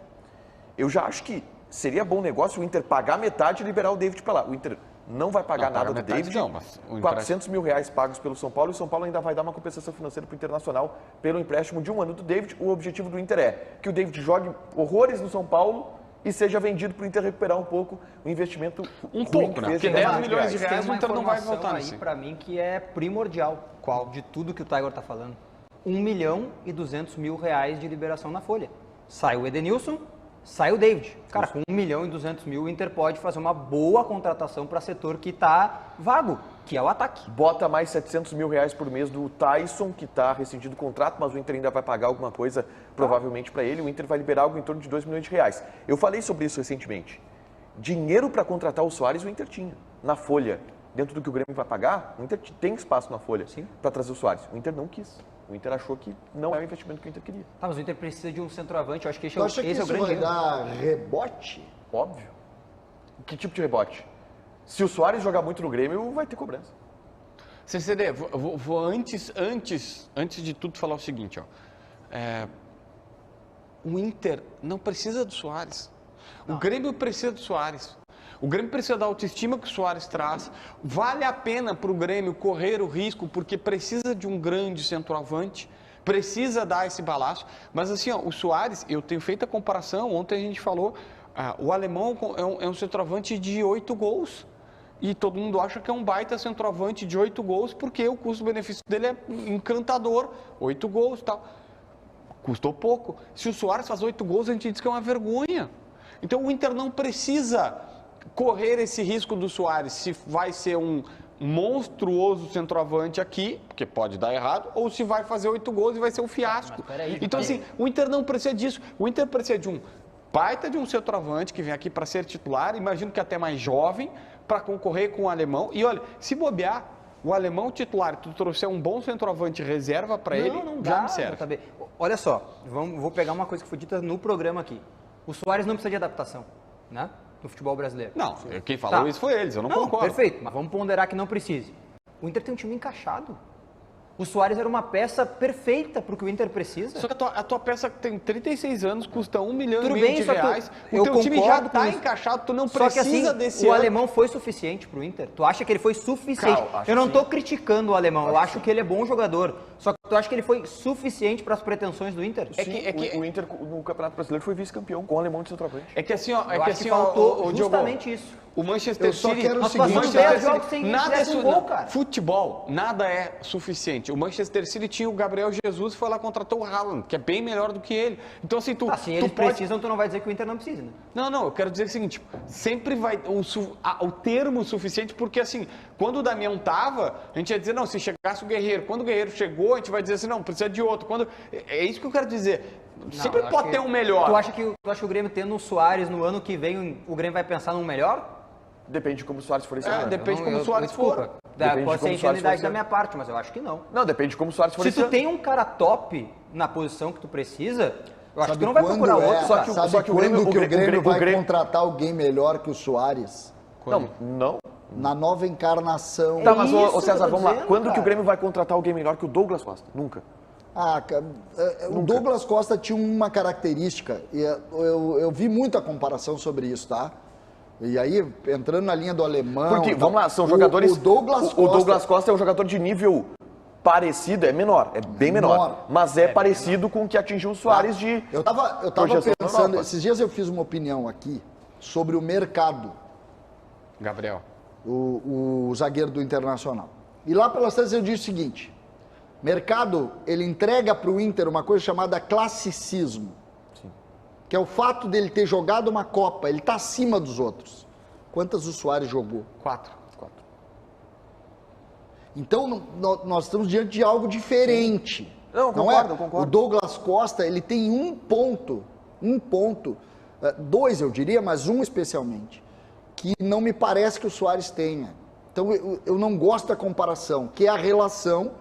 Eu já acho que seria bom negócio o Inter pagar metade e liberar o David para lá. O Inter não vai pagar Não, nada paga do metade David. não, mas o R$400 mil pagos pelo São Paulo, e o São Paulo ainda vai dar uma compensação financeira para o Internacional pelo empréstimo de um ano do David. O objetivo do Inter é que o David jogue horrores no São Paulo e seja vendido para o Inter recuperar um pouco o investimento Um ruim pouco, que né? fez Porque de 10 R$10 milhões de Tem reais o uma Inter não vai informação voltar aí nisso. pra mim que é primordial. Qual? De tudo que o Tiger tá falando. 1.200.000 de liberação na folha. Sai o Edenilson, sai o David. Cara, com 1.200.000 o Inter pode fazer uma boa contratação para setor que tá vago, que é o ataque. Bota mais R$700 mil por mês do Tyson, que está rescindido o contrato, mas o Inter ainda vai pagar alguma coisa, provavelmente, para ele. O Inter vai liberar algo em torno de R$2 milhões. Eu falei sobre isso recentemente. Dinheiro para contratar o Soares o Inter tinha. Na folha, dentro do que o Grêmio vai pagar, o Inter tem espaço na folha para trazer o Soares. O Inter não quis. O Inter achou que não é o investimento que o Inter queria. Tá, mas o Inter precisa de um centroavante. Eu acho que esse Tu acha que é o isso grande vai erro. dar rebote? Óbvio. Que tipo de rebote? Se o Soares jogar muito no Grêmio, vai ter cobrança. CCD, vou antes de tudo falar o seguinte, ó. O Inter não precisa do Soares. O Grêmio precisa do Soares. O Grêmio precisa da autoestima que o Soares traz. Vale a pena para o Grêmio correr o risco, porque precisa de um grande centroavante, precisa dar esse balaço. Mas assim, ó, o Soares, eu tenho feito a comparação, ontem a gente falou, o alemão é um centroavante de 8 gols. E todo mundo acha que é um baita centroavante de 8 gols, porque o custo-benefício dele é encantador, 8 gols e tal. Custou pouco. Se o Soares faz 8 gols, a gente diz que é uma vergonha. Então o Inter não precisa correr esse risco do Soares, se vai ser um monstruoso centroavante aqui, porque pode dar errado, ou se vai fazer 8 gols e vai ser um fiasco. Então assim, o Inter não precisa disso. O Inter precisa de um baita de um centroavante que vem aqui para ser titular, imagino que até mais jovem, para concorrer com o alemão. E olha, se bobear, o alemão titular, tu trouxer um bom centroavante reserva para ele, não já dá, me serve. JB. Olha só, vou pegar uma coisa que foi dita no programa aqui. O Soares não precisa de adaptação, né? No futebol brasileiro. Não, quem falou isso foi eles, eu não concordo. Perfeito, mas vamos ponderar que não precise. O Inter tem um time encaixado. O Soares era uma peça perfeita para o que o Inter precisa. Só que a tua peça que tem 36 anos, custa R$1,5 milhão de reais. Eu O teu time já concordo com está isso. encaixado, tu não Só que precisa assim, desse o ano. alemão foi suficiente para o Inter? Tu acha que ele foi suficiente? Calma, acho eu não que estou criticando o alemão, eu acho que ele é bom jogador. Só que tu acha que ele foi suficiente para as pretensões do Inter? O Inter no Campeonato Brasileiro foi vice-campeão com o alemão de centroavante. É que assim, ó, Eu acho que faltou justamente isso. O Manchester Eu só City, quero o nós seguinte, passamos cara. 10 jogos sem nada fizesse um gol, cara. Futebol, nada é suficiente. O Manchester City tinha o Gabriel Jesus e foi lá contratou o Haaland, que é bem melhor do que ele. Então assim, Se eles precisam, tu não vai dizer que o Inter não precisa, né? Não, eu quero dizer o seguinte, sempre vai o termo suficiente, porque assim, quando o Damião tava, a gente ia dizer, não, se chegasse o Guerreiro, quando o Guerreiro chegou, a gente vai dizer assim, não, precisa de outro. É isso que eu quero dizer. Sempre eu pode acho ter um melhor. Tu acha que o Grêmio tendo o Soares no ano que vem, o Grêmio vai pensar num melhor? Depende de como o Soares for esse ano. Depende de como o Soares desculpa. for. Depende Pode de ser como o Soares ingenuidade for da esse minha parte, mas eu acho que não. Não, depende de como o Soares for Se esse tu ano. tem um cara top na posição que tu precisa, eu acho que Sabe tu não vai quando procurar outro. Só que o- sabe só que o quando Grêmio- que o Grêmio vai o Grêmio- contratar alguém melhor que o Soares? Não. Na nova encarnação. Tá, mas isso ô César, que eu tô vamos lá. dizendo, Quando que cara. o Grêmio vai contratar alguém melhor que o Douglas Costa? Nunca. O Douglas Costa tinha uma característica, e eu vi muita comparação sobre isso, tá? E aí, entrando na linha do alemão... Porque, tal, vamos lá, são jogadores... O Douglas o Douglas Costa é um jogador de nível parecido, é menor, é bem menor. Mas é parecido com o que atingiu o Soares de... Eu tava projeção na pensando, Europa. esses dias eu fiz uma opinião aqui sobre o mercado, Gabriel. o zagueiro do Internacional. E lá pelas tantas eu disse o seguinte, mercado, ele entrega para o Inter uma coisa chamada classicismo. Que é o fato dele ter jogado uma Copa, ele está acima dos outros. Quantas o Soares jogou? 4. Então, nós estamos diante de algo diferente. Não, eu concordo. O Douglas Costa, ele tem um ponto, dois eu diria, mas um especialmente, que não me parece que o Soares tenha. Então, eu não gosto da comparação, que é a relação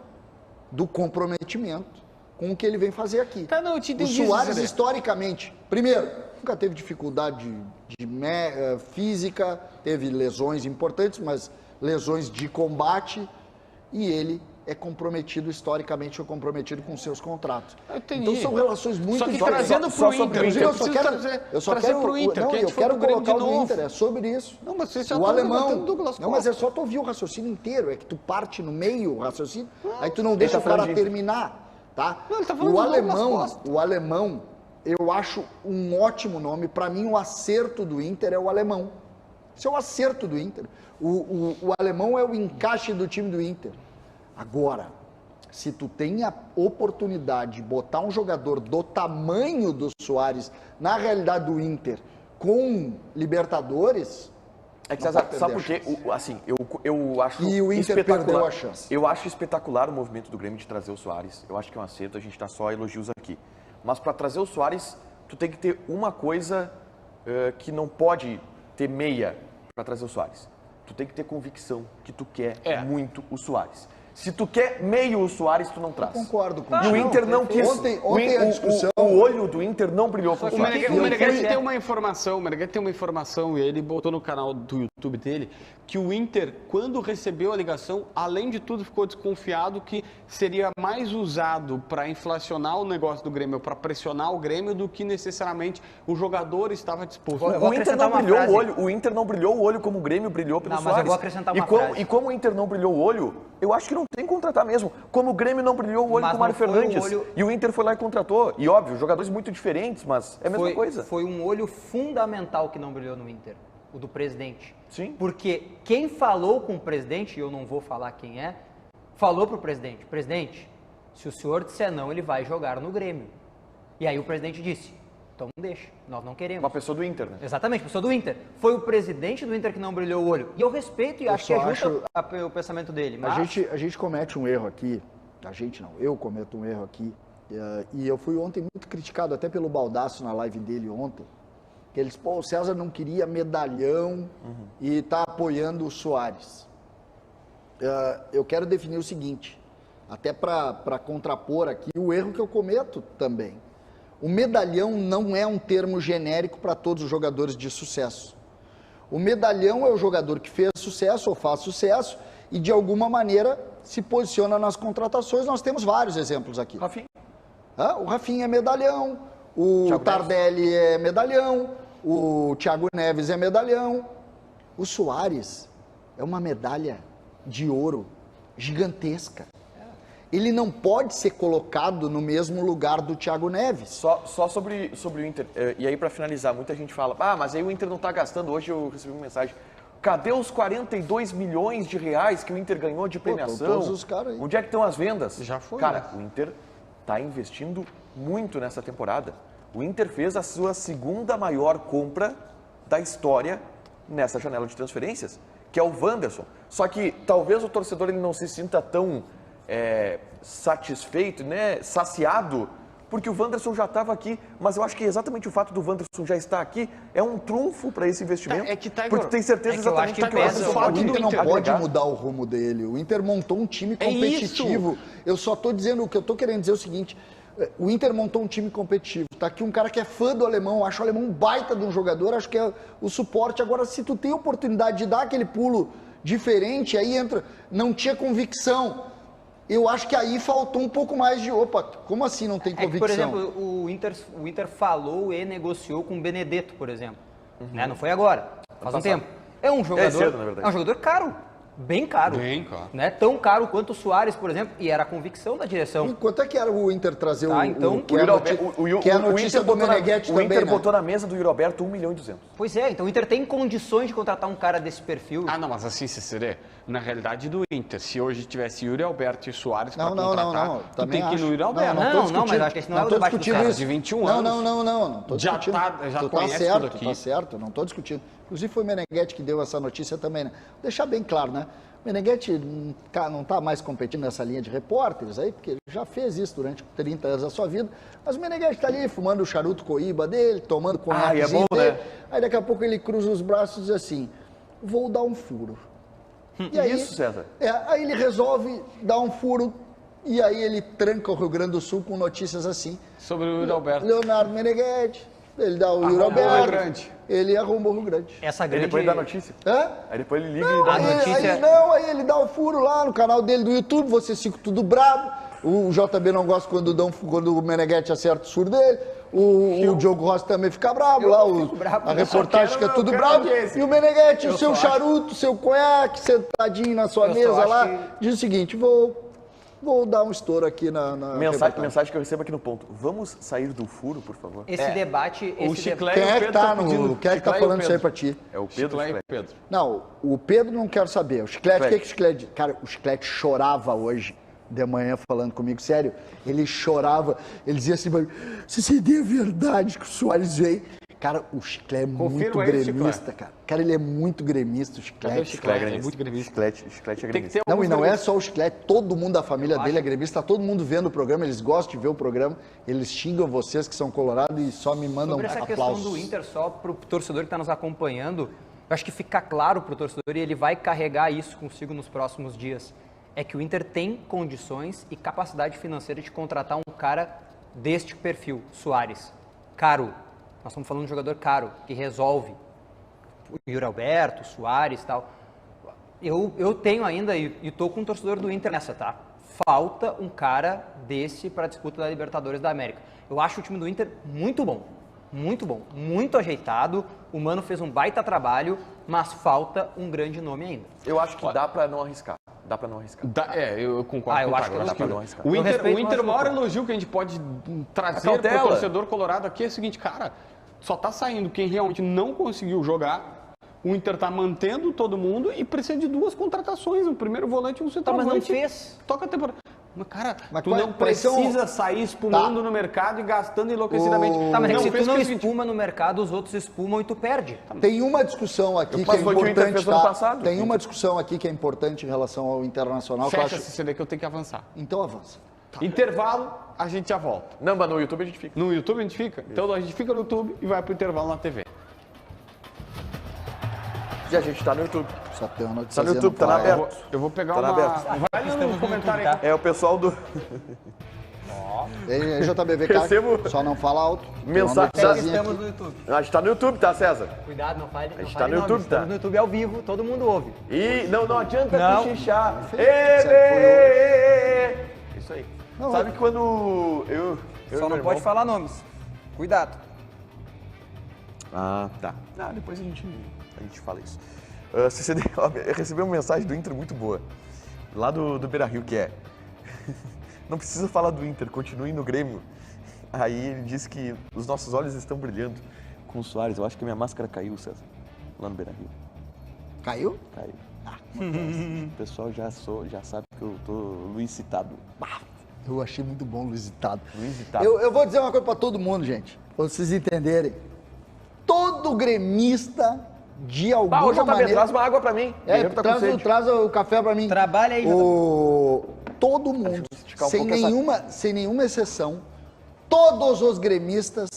do comprometimento com o que ele vem fazer aqui. Tá, não, eu te O entendi, Soares, Zé. historicamente, primeiro, nunca teve dificuldade física, teve lesões importantes, mas lesões de combate, e ele é comprometido, historicamente, foi comprometido com seus contratos. Eu entendi. Então são relações muito Só que diferentes. trazendo pro Inter, Inclusive, eu eu só preciso quero, eu só trazer quero, pro Inter, não, que a eu gente foi quero pro Grêmio colocar de o do novo. Inter, é sobre isso. Não, mas você já o tá alemão, levantando o Douglas não, mas Costa. é só tu ouvir o raciocínio inteiro, é que tu parte no meio o raciocínio, aí tu não deixa tá o cara falando de- terminar, tá? Não, ele tá falando o do Douglas alemão, Costa. o alemão, eu acho um ótimo nome, para mim o acerto do Inter é o alemão. Esse é o acerto do Inter. O alemão é o encaixe do time do Inter. Agora, se tu tem a oportunidade de botar um jogador do tamanho do Soares na realidade do Inter com Libertadores, É que, não César, vai sabe perder por a quê? Assim, eu acho E o Inter espetacular. perdeu a chance. Eu acho espetacular o movimento do Grêmio de trazer o Soares. Eu acho que é um acerto, a gente tá só elogios aqui. Mas para trazer o Soares, tu tem que ter uma coisa que não pode ter meia para trazer o Soares. Tu tem que ter convicção que tu quer muito o Soares. Se tu quer meio o Soares, tu não traz. concordo com E o Inter não quis. Ontem o, a discussão... o olho do Inter não brilhou com o O Soares. Meneghetti tem uma informação, e ele botou no canal do YouTube dele, que o Inter, quando recebeu a ligação, além de tudo, ficou desconfiado que seria mais usado para inflacionar o negócio do Grêmio, para pressionar o Grêmio, do que necessariamente o jogador estava disposto. Eu vou O Inter acrescentar não uma brilhou frase. o olho. O Inter não brilhou o olho como o Grêmio brilhou pelo Não, mas eu Soares. vou acrescentar uma frase. E como o Inter não brilhou o olho, eu acho que não tem que contratar mesmo. Como o Grêmio não brilhou o olho Mas com o Mário não foi Fernandes. um olho- E o Inter foi lá e contratou. E óbvio, jogadores muito diferentes, mas é a mesma coisa. Foi um olho fundamental que não brilhou no Inter, o do presidente. Sim. Porque quem falou com o presidente, e eu não vou falar quem é, falou para o presidente, presidente, se o senhor disser não, ele vai jogar no Grêmio. E aí o presidente disse, então deixa, nós não queremos. Uma pessoa do Inter, né? Exatamente, pessoa do Inter. Foi o presidente do Inter que não brilhou o olho. E eu respeito e acho que só é justo acho- o pensamento dele. A Mas gente comete um erro aqui, a gente não, eu cometo um erro aqui, e eu fui ontem muito criticado até pelo Baldasso na live dele ontem, que eles, pô, o César não queria medalhão e tá apoiando o Soares. Eu quero definir o seguinte, até para contrapor aqui o erro que eu cometo também. O medalhão não é um termo genérico para todos os jogadores de sucesso. O medalhão é o jogador que fez sucesso ou faz sucesso e de alguma maneira se posiciona nas contratações. Nós temos vários exemplos aqui. Rafinha. O Rafinha é medalhão, o Thiago Tardelli é medalhão, o Thiago Neves é medalhão. O Soares é uma medalha de ouro gigantesca. Ele não pode ser colocado no mesmo lugar do Thiago Neves. Só sobre o Inter, e aí para finalizar, muita gente fala, mas aí o Inter não está gastando, hoje eu recebi uma mensagem, cadê os 42 milhões de reais que o Inter ganhou de premiação? todos os caras aí. Onde é que estão as vendas? Já foi, Cara, né? o Inter está investindo muito nessa temporada. O Inter fez a sua segunda maior compra da história nessa janela de transferências, que é o Wanderson. Só que talvez o torcedor ele não se sinta tão satisfeito, né, saciado, porque o Wanderson já estava aqui, mas eu acho que exatamente o fato do Wanderson já estar aqui é um trunfo para esse investimento, É que tá, porque tem certeza é que eu exatamente acho que o pesa Wanderson o pode O Inter não agregar. pode mudar o rumo dele. O Inter montou um time É competitivo. Eu só estou dizendo, o que eu estou querendo dizer é o seguinte, o Inter montou um time competitivo. Tá aqui um cara que é fã do alemão, acho o alemão um baita de um jogador, acho que é o suporte. Agora, se tu tem a oportunidade de dar aquele pulo diferente, aí entra, não tinha convicção. Eu acho que aí faltou um pouco mais de, como assim não tem é que, convicção? por exemplo, o Inter falou e negociou com o Benedetto, por exemplo. Né? Não foi agora, faz um tempo. É um jogador, cedo, na verdade. é um jogador caro, bem caro. Bem caro. Né? Tão caro quanto o Soares, por exemplo, e era a convicção da direção. E quanto é que era o Inter trazer então, que é a notícia do Meneghetti o também, Inter né? botou na mesa do Yuri Alberto 1 milhão e 200. Pois é, então o Inter tem condições de contratar um cara desse perfil. Ah, não, mas assim, Cecere, na realidade do Inter, se hoje tivesse Yuri Alberto e Soares para Não, contratar, tu também tem que ir no acho. Yuri Alberto. Não, tô discutindo. mas acho que esse não é o tô debate do discutindo cara, isso. de 21 não, anos. Não, tô Já discutindo. já Tu conhece certo, tudo aqui. tá certo, não tô discutindo. Inclusive foi o Meneghetti que deu essa notícia também, né? Deixar bem claro, né? O Meneghetti não tá mais competindo nessa linha de repórteres aí, porque ele já fez isso durante 30 anos da sua vida, mas o Meneghetti tá ali fumando o charuto coíba dele, tomando conhaquezinho é bom, dele, né? aí daqui a pouco ele cruza os braços e diz assim, vou dar um furo. E aí, Isso, César. aí ele resolve dar um furo e aí ele tranca o Rio Grande do Sul com notícias assim. Sobre o Yuri Alberto. Leonardo Meneghetti, ele dá o Yuri Arrombou o Rio Alberto, Grande. ele arrombou o Rio Grande. Essa Aí grande... depois ele dá notícia. Hã? Aí depois ele liga e dá A notícia- Aí ele dá o furo lá no canal dele do YouTube, vocês ficam tudo bravo. O JB não gosta quando o Meneghetti acerta o furo dele. O Diogo Rossi também fica bravo lá. fico bravo, A eu reportagem só fica quero- tudo eu quero bravo. audiência. E o Meneghetti, o Eu seu só acho- charuto, o seu conhaque, sentadinho na sua Eu só mesa acho lá, que- diz o seguinte: vou dar um estouro aqui na Mensagem que eu recebo aqui no ponto. Vamos sair do furo, por favor? Esse debate... O esse Chiclete Quem é que Pedro tá pedindo- quem é que tá Chiclete e o falando isso aí Pedro. pra ti? É o Pedro. Chiclete e Chiclete. Pedro. Não, o Pedro não quero saber. O Chiclete, o que é que o Chiclete... Cara, o Chiclete chorava hoje de manhã falando comigo, sério. Ele chorava, ele dizia assim, se seria verdade que o Soares veio... Cara, o Chiclete é muito Confirma aí, gremista, cara. Cara, ele é muito gremista, o Cadê o Chiclete. Chiclete? É muito gremista. Chiclete é Tem que gremista. ter Não, e alguns não é gremistas. só o Chiclete, todo mundo da família dele é gremista, tá todo mundo vendo o programa, eles gostam de ver o programa, eles xingam vocês que são colorados e só me mandam Sobre essa aplausos. questão do Inter, só para o torcedor que está nos acompanhando, eu acho que fica claro para o torcedor e ele vai carregar isso consigo nos próximos dias. É que o Inter tem condições e capacidade financeira de contratar um cara deste perfil, Soares. Caro. Nós estamos falando de um jogador caro, que resolve. o Yuri Alberto, o Soares e tal. Eu tenho ainda, e tô com um torcedor do Inter nessa, tá? Falta um cara desse para a disputa da Libertadores da América. Eu acho o time do Inter muito bom, muito ajeitado. O Mano fez um baita trabalho, mas falta um grande nome ainda. Eu acho que dá pra não arriscar. Dá pra não arriscar. Eu concordo eu com o acho Thiago. que dá pra não arriscar. O respeito, Inter, mas o maior elogio que a gente pode trazer cautela. para o torcedor colorado aqui é o seguinte, cara, só tá saindo quem realmente não conseguiu jogar. O Inter tá mantendo todo mundo e precisa de 2 contratações, um primeiro volante e um centroavante. mas não fez. Toca a temporada. Mas, cara, Mas tu qual- não quais são- precisa sair espumando no mercado e gastando enlouquecidamente. Tá, mas é que Não, se fez tu não o seguinte, espuma no mercado, os outros espumam e tu perde. Tem uma discussão aqui que Mas é foi o que o Inter importante, fez ano tá? passado. Tem uma discussão aqui que é importante em relação ao Internacional. Que eu fecha acho... esse CD que eu tenho que avançar. Então avança. Intervalo, a gente já volta. Não, mas no YouTube a gente fica. No YouTube a gente fica? Então a gente fica no YouTube e vai pro intervalo na TV. E a gente tá no YouTube. Só tem uma notícia. Tá no YouTube, tá na aberto. aberto. Eu vou pegar Tá na uma... aberta. Vai ali no comentário aí. É o pessoal do... Ei, JBV, cara, Recebo- só não fala alto. Tem uma Mensagem- noticiazinha Estamos aqui. no YouTube. A gente tá no YouTube, tá, César? Cuidado, não fale. A gente tá no YouTube, tá? Estamos no YouTube ao vivo, todo mundo ouve. E não adianta Não. cochichar. Isso aí. Não, Sabe que quando eu e Só meu não irmão- pode falar nomes. Cuidado. Ah, tá. Depois a gente fala isso. CCD, ó, eu recebi uma mensagem do Inter muito boa. Lá do Beira-Rio, que é... Não precisa falar do Inter, continue no Grêmio. Aí ele disse que os nossos olhos estão brilhando com o Soares. Eu acho que minha máscara caiu, César. Lá no Beira-Rio. Caiu? Caiu. O pessoal já sabe que eu tô Luiz Citado. Eu achei muito bom, Luizitado. Luizitado. Eu vou dizer uma coisa pra todo mundo, gente. Pra vocês entenderem. Todo gremista, de alguma Ô, JB, maneira... traz uma água pra mim. É, Guerreiro tá com sede. traz o café pra mim. Trabalha aí, Todo mundo, esticar um pouco sem nenhuma exceção, todos os gremistas,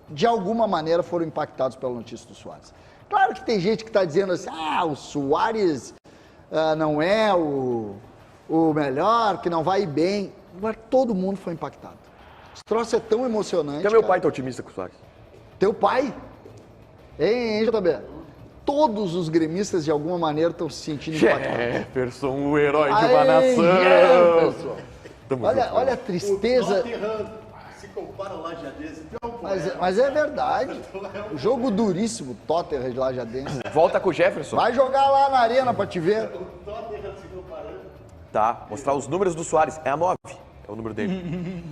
de alguma maneira, foram impactados pela notícia do Soares. Claro que tem gente que está dizendo assim, o Soares não é o melhor, que não vai bem. Mas todo mundo foi impactado. Esse troço é tão emocionante. Porque meu cara. pai tá otimista com o Soares. Teu pai? Hein, JB? Todos os gremistas, de alguma maneira, estão se sentindo impactados. Jefferson, o herói de Aê, uma nação. Jefferson. Tamo Olha, junto. olha a tristeza. Tottenham se compara ao Lajadense. Mas é verdade. O jogo duríssimo, Tottenham de Lajadense. Volta com o Jefferson. Vai jogar lá na arena pra te ver. Tottenham se comparando. Tá, mostrar os números do Soares. É a 9, é o número dele.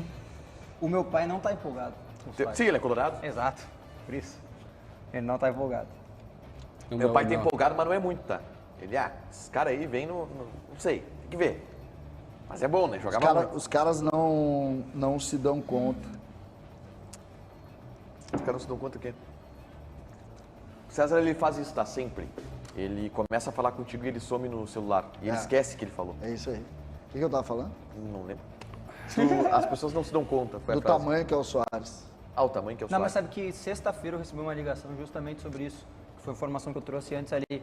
O meu pai não tá empolgado. com o Soares. Sim, ele é colorado. Exato, por isso. Ele não tá empolgado. Meu pai tá empolgado, mas não é muito, tá? Ele, esses caras aí vêm no... Não sei, tem que ver. Mas é bom, né? Jogava muito. Os caras não se dão conta. Os caras não se dão conta o quê? O César, ele faz isso, tá? Sempre. Ele começa a falar contigo e ele some no celular. E ele esquece que ele falou. É isso aí. O que eu tava falando? Não lembro. As pessoas não se dão conta. Foi a Do frase. tamanho que é o Soares. O tamanho que é o Não, mas Soares. sabe que sexta-feira eu recebi uma ligação justamente sobre isso. Foi informação que eu trouxe antes ali.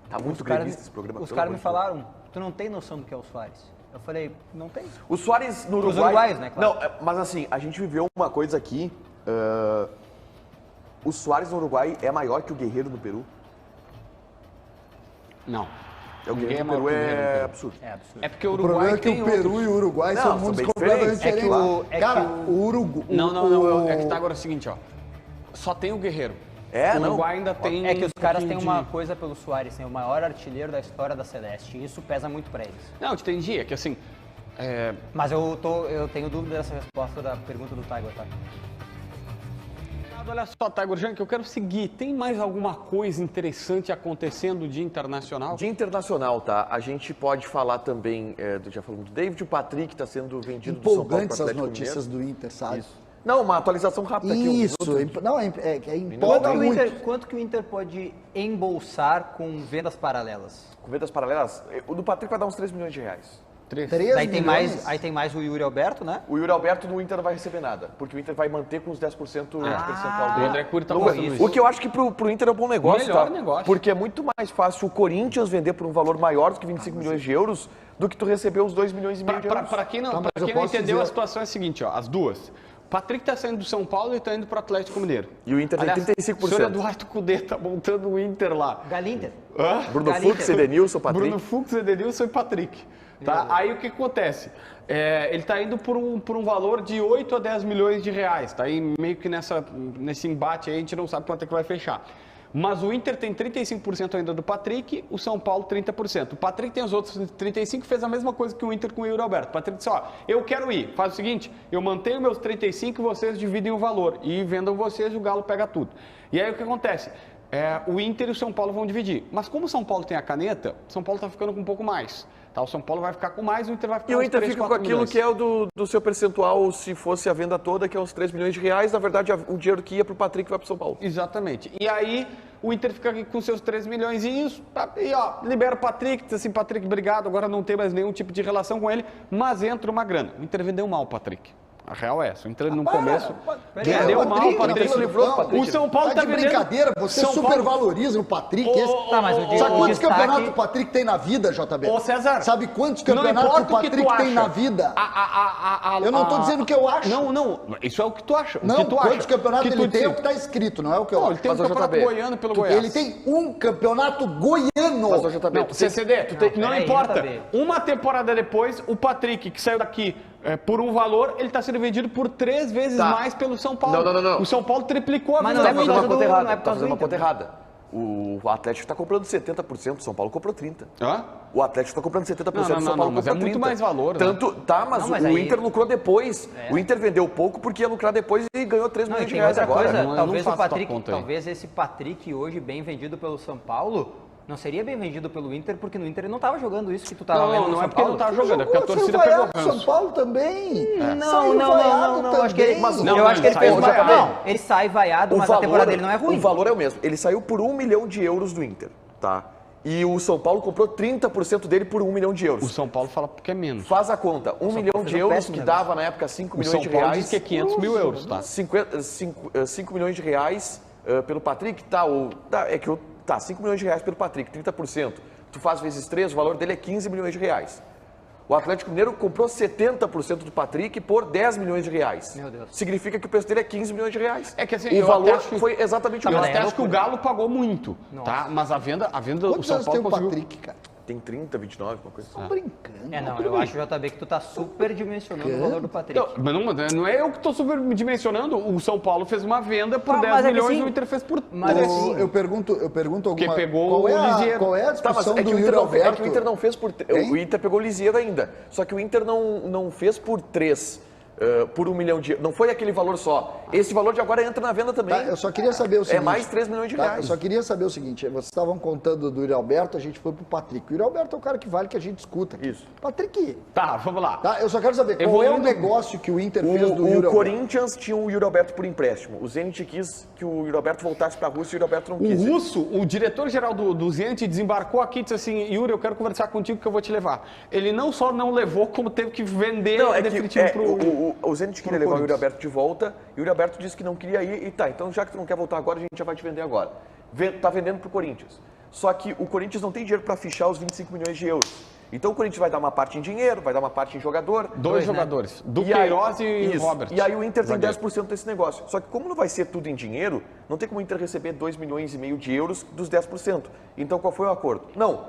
Tá muito Os caras gremista esse programa. Os pelo caras amor me de Deus. falaram, tu não tem noção do que é o Soares. Eu falei, não tem. O Soares no Pros Uruguai... uruguaios, né, claro. Não, mas assim, a gente viveu uma coisa aqui. O Soares no Uruguai é maior que o Guerreiro no Peru. Não. O Ninguém Guerreiro é no maior Peru que o Guerreiro no é Peru. absurdo. É absurdo. É porque o O problema Uruguai é que tem o Peru outros. e o Uruguai Não, são são mundos bem completamente diferentes. diferentes. É que Cara, o Uruguai... Não. É que tá agora o seguinte, ó. Só tem o Guerreiro. É, o não. Uruguai ainda tem. É que os um caras têm pouquinho uma de- coisa pelo Soares, tem o maior artilheiro da história da Celeste. E isso pesa muito pra eles. Não, eu te entendi. É que assim. Mas eu tenho dúvida dessa resposta da pergunta do Tiger, tá? Olha só, Tiger Junk, eu quero seguir. Tem mais alguma coisa interessante acontecendo no Dia Internacional? Dia internacional, tá? A gente pode falar também, já falamos do David, o Patrick está sendo vendido do São Paulo Empolgantes para o as Atlético notícias Mineiro. do Inter, sabe? Isso. Não, uma atualização rápida aqui. Isso, não, empolga Quanto muito. que o Inter pode embolsar com vendas paralelas? Com vendas paralelas, o do Patrick vai dar uns 3 milhões de reais. 3. 3 Daí tem milhões? mais, aí tem mais o Yuri Alberto, né? O Yuri Alberto no Inter não vai receber nada, porque o Inter vai manter com os 10% de percentual O dele. André Cury tá Não, postando isso. o que eu acho que pro Inter é um bom negócio, Melhor tá? negócio. Porque é muito mais fácil o Corinthians vender por um valor maior do que 25 milhões de euros do que tu receber os 2 milhões e meio de euros. Para quem não, Tá, pra mas eu quem não posso entendeu, dizer- a situação é a seguinte, ó, as duas. Patrick está saindo do São Paulo e está indo para o Atlético Mineiro. E o Inter tem 35%. O senhor Eduardo Cudê está montando o Inter lá. Galinter. Bruno Fux, Edenilson, Patrick. Bruno Fux, Edenilson e Patrick. Tá? Aí o que acontece? Ele está indo por um valor de 8 a 10 milhões de reais. Tá aí meio que nesse embate aí, a gente não sabe quanto é que vai fechar. Mas o Inter tem 35% ainda do Patrick, o São Paulo 30%. O Patrick tem os outros 35%, fez a mesma coisa que o Inter com o Yuri Alberto. O Patrick disse, eu quero ir, faz o seguinte, eu mantenho meus 35% e vocês dividem o valor. E vendam vocês e o Galo pega tudo. E aí o que acontece? O Inter e o São Paulo vão dividir. Mas como o São Paulo tem a caneta, o São Paulo está ficando com um pouco mais. Tá? O São Paulo vai ficar com mais, o Inter vai ficar com E o Inter 3, fica com 4 aquilo milhões. que é o do seu percentual, se fosse a venda toda, que é uns 3 milhões de reais. Na verdade, o dinheiro que ia para o Patrick vai para o São Paulo. Exatamente. E aí o Inter fica aqui com seus 3 milhões e libera o Patrick, diz assim, Patrick, obrigado, agora não tem mais nenhum tipo de relação com ele, mas entra uma grana. O Inter vendeu mal o Patrick. A real é essa. O Inter no começo vendeu mal o Patrick. O São Paulo tá tá de vendendo... brincadeira, você São Paulo- supervaloriza o Patrick. Tá, mas eu digo, Sabe o quantos destaque- campeonatos o Patrick tem na vida, JB? Ô, César, Sabe quantos não campeonatos importa o o que tu Patrick tem acha. na vida? Eu não tô dizendo o que eu acho. Não, isso é o que tu acha. O Não, que tu acha. quantos campeonatos Que tu ele tem é o disse. que está escrito, não é o que eu Não, acho. ele tem um Mas o campeonato JB, goiano pelo Goiás. Ele tem um campeonato goiano. Mas o JB, Não, CCD, não peraí, importa. JB. Uma temporada depois, o Patrick, que saiu daqui por um valor, ele está sendo vendido por 3 vezes Tá. mais pelo São Paulo. Não. O São Paulo triplicou a Mas venda não é do por Inter. causa do- não é por Tá causa fazendo do uma conta Inter. errada. O Atlético está comprando 70%, o São Paulo comprou 30%. Hã? O Atlético está comprando 70%, Não, o São Paulo mas é comprou 30%. muito mais valor, né? Tanto, tá, mas, Não, mas o aí- Inter lucrou depois. O Inter vendeu pouco porque ia lucrar depois e ganhou 3 Não, e milhões de tem reais outra agora. coisa, não talvez faço o tua Patrick, conta aí. talvez esse Patrick hoje bem vendido pelo São Paulo, não seria bem vendido pelo Inter, porque no Inter ele não estava jogando isso que tu estava vendo no Não São é porque ele Paulo. não tá jogando, é porque a Saiu torcida pegou vaiado do São ranço. Paulo também. Não, Saiu vaiado não, acho que ele, também. Mas não, eu acho que ele fez saiu uma... vaiado. Não, ele sai vaiado, mas a temporada dele não é ruim. O valor é o mesmo. Ele saiu por 1 milhão de euros do Inter, tá? E o São Paulo comprou 30% dele por 1 milhão de euros. O São Paulo fala porque é menos. Faz a conta, 1 milhão Paulo de fez um euros, péssimo que negócio. dava na época 5 O milhões São de Paulo reais. diz que é 500 mil euros, tá? 5 milhões de reais pelo Patrick, tá, 5 milhões de reais pelo Patrick, 30%. Tu faz vezes 3, o valor dele é 15 milhões de reais. O Atlético Mineiro comprou 70% do Patrick por 10 milhões de reais. Meu Deus. Significa que o preço dele é 15 milhões de reais. É que assim, o eu valor até acho- foi exatamente o Eu mesmo. até acho que o Galo pagou muito, tá? Mas a venda do Quantos São anos tem Paulo o conseguiu... Patrick, cara? Tem 30, 29, uma coisa assim. Tô brincando. Não, eu acho, JB, que tu tá superdimensionando o valor do Patrick. Mas não é eu que estou superdimensionando. O São Paulo fez uma venda por 10 mas é que milhões assim- e o Inter fez por mas 13. assim- Eu pergunto alguma... pegou qual é o Lisieiro. Qual é a Tá, mas discussão é que, do o Inter Yuri não, é Alberto? que o Inter não fez por... Hein? O Inter pegou o Lisieiro ainda. Só que o Inter não fez por 3, por 1 milhão de euros. Não foi aquele valor só. Esse valor de agora entra na venda também. Tá, eu só queria saber o seguinte... mais 3 milhões de tá, reais. Eu só queria saber o seguinte, vocês estavam contando do Yuri Alberto, a gente foi pro Patrick. O Yuri Alberto é o cara que vale que a gente escuta aqui. Isso. Patrick, Tá, vamos lá. tá? Eu só quero saber, qual é o negócio que o Inter fez do Yuri O Alberto? Corinthians tinha o Yuri Alberto por empréstimo. O Zenit quis que o Yuri Alberto voltasse para a Rússia e o Yuri Alberto não O quis. Russo, o diretor-geral do Zenit, desembarcou aqui e disse assim, Yuri, eu quero conversar contigo que eu vou te levar. Ele não só não levou, como teve que vender Não, é que definitivo pro... o Zenit queria pro levar o Yuri Corinthians. Alberto de volta e o Yuri Alberto disse que não queria ir e tá, então já que tu não quer voltar agora, a gente já vai te vender agora. Tá vendendo pro Corinthians. Só que o Corinthians não tem dinheiro para fichar os 25 milhões de euros. Então o Corinthians vai dar uma parte em dinheiro, vai dar uma parte em jogador. Dois jogadores, do E aí- Queiroz e isso. Robert. E aí o Inter tem Zagueiro. 10% desse negócio. Só que como não vai ser tudo em dinheiro, não tem como o Inter receber 2 milhões e meio de euros dos 10%. Então qual foi o acordo? Não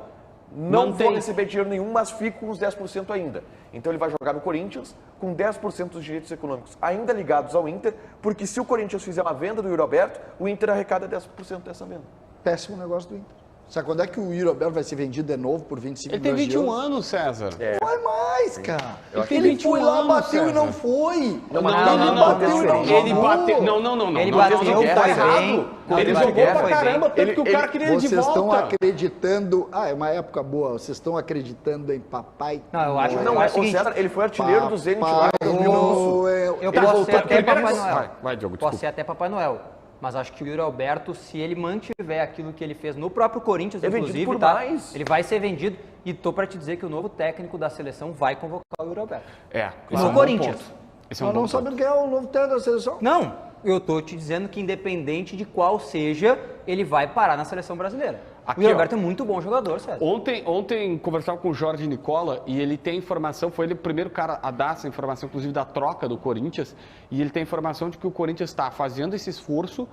Mantém. vou receber dinheiro nenhum, mas fico com os 10% ainda. Então ele vai jogar no Corinthians com 10% dos direitos econômicos ainda ligados ao Inter, porque se o Corinthians fizer uma venda do Yuri Alberto, o Inter arrecada 10% dessa venda. Péssimo negócio do Inter. Sabe quando é que o Yuri Alberto vai ser vendido de novo por 25 Ele tem milhões de 21 euros? anos, César. Não é mais, cara. Ele tem Ele 21 foi lá, anos, bateu e César. não foi. Não, Ele bateu e não Ele jogou. bateu. Não. Ele não, bateu, não, foi tá bem. errado. Não, Ele ele jogou bateu, pra foi caramba, bem. tanto que o cara queria ele de Vocês estão volta. acreditando... Ah, é uma época boa. Vocês estão acreditando em Papai Não, eu acho- Noel. Não, é é o seguinte, César, ele foi artilheiro do Zenit lá Papai em 2011. Noel. Eu Tá, posso voltou ser até primeiro- Papai Noel. Vai, Diogo, Posso desculpa. ser até Papai Noel. Mas acho que o Yuri Alberto, se ele mantiver aquilo que ele fez no próprio Corinthians, É vendido inclusive, por tá? mais. Ele vai ser vendido. E tô para te dizer que o novo técnico da seleção vai convocar o Yuri Alberto. É, No esse é um bom Corinthians. ponto. Esse é um Nós bom não ponto. sabemos quem é o novo técnico da seleção. Não, eu tô te dizendo que independente de qual seja, ele vai parar na seleção brasileira. O Yuri Alberto é muito bom jogador, César. Ontem conversava com o Jorge Nicola e ele tem informação, foi ele o primeiro cara a dar essa informação, inclusive da troca do Corinthians, e ele tem informação de que o Corinthians está fazendo esse esforço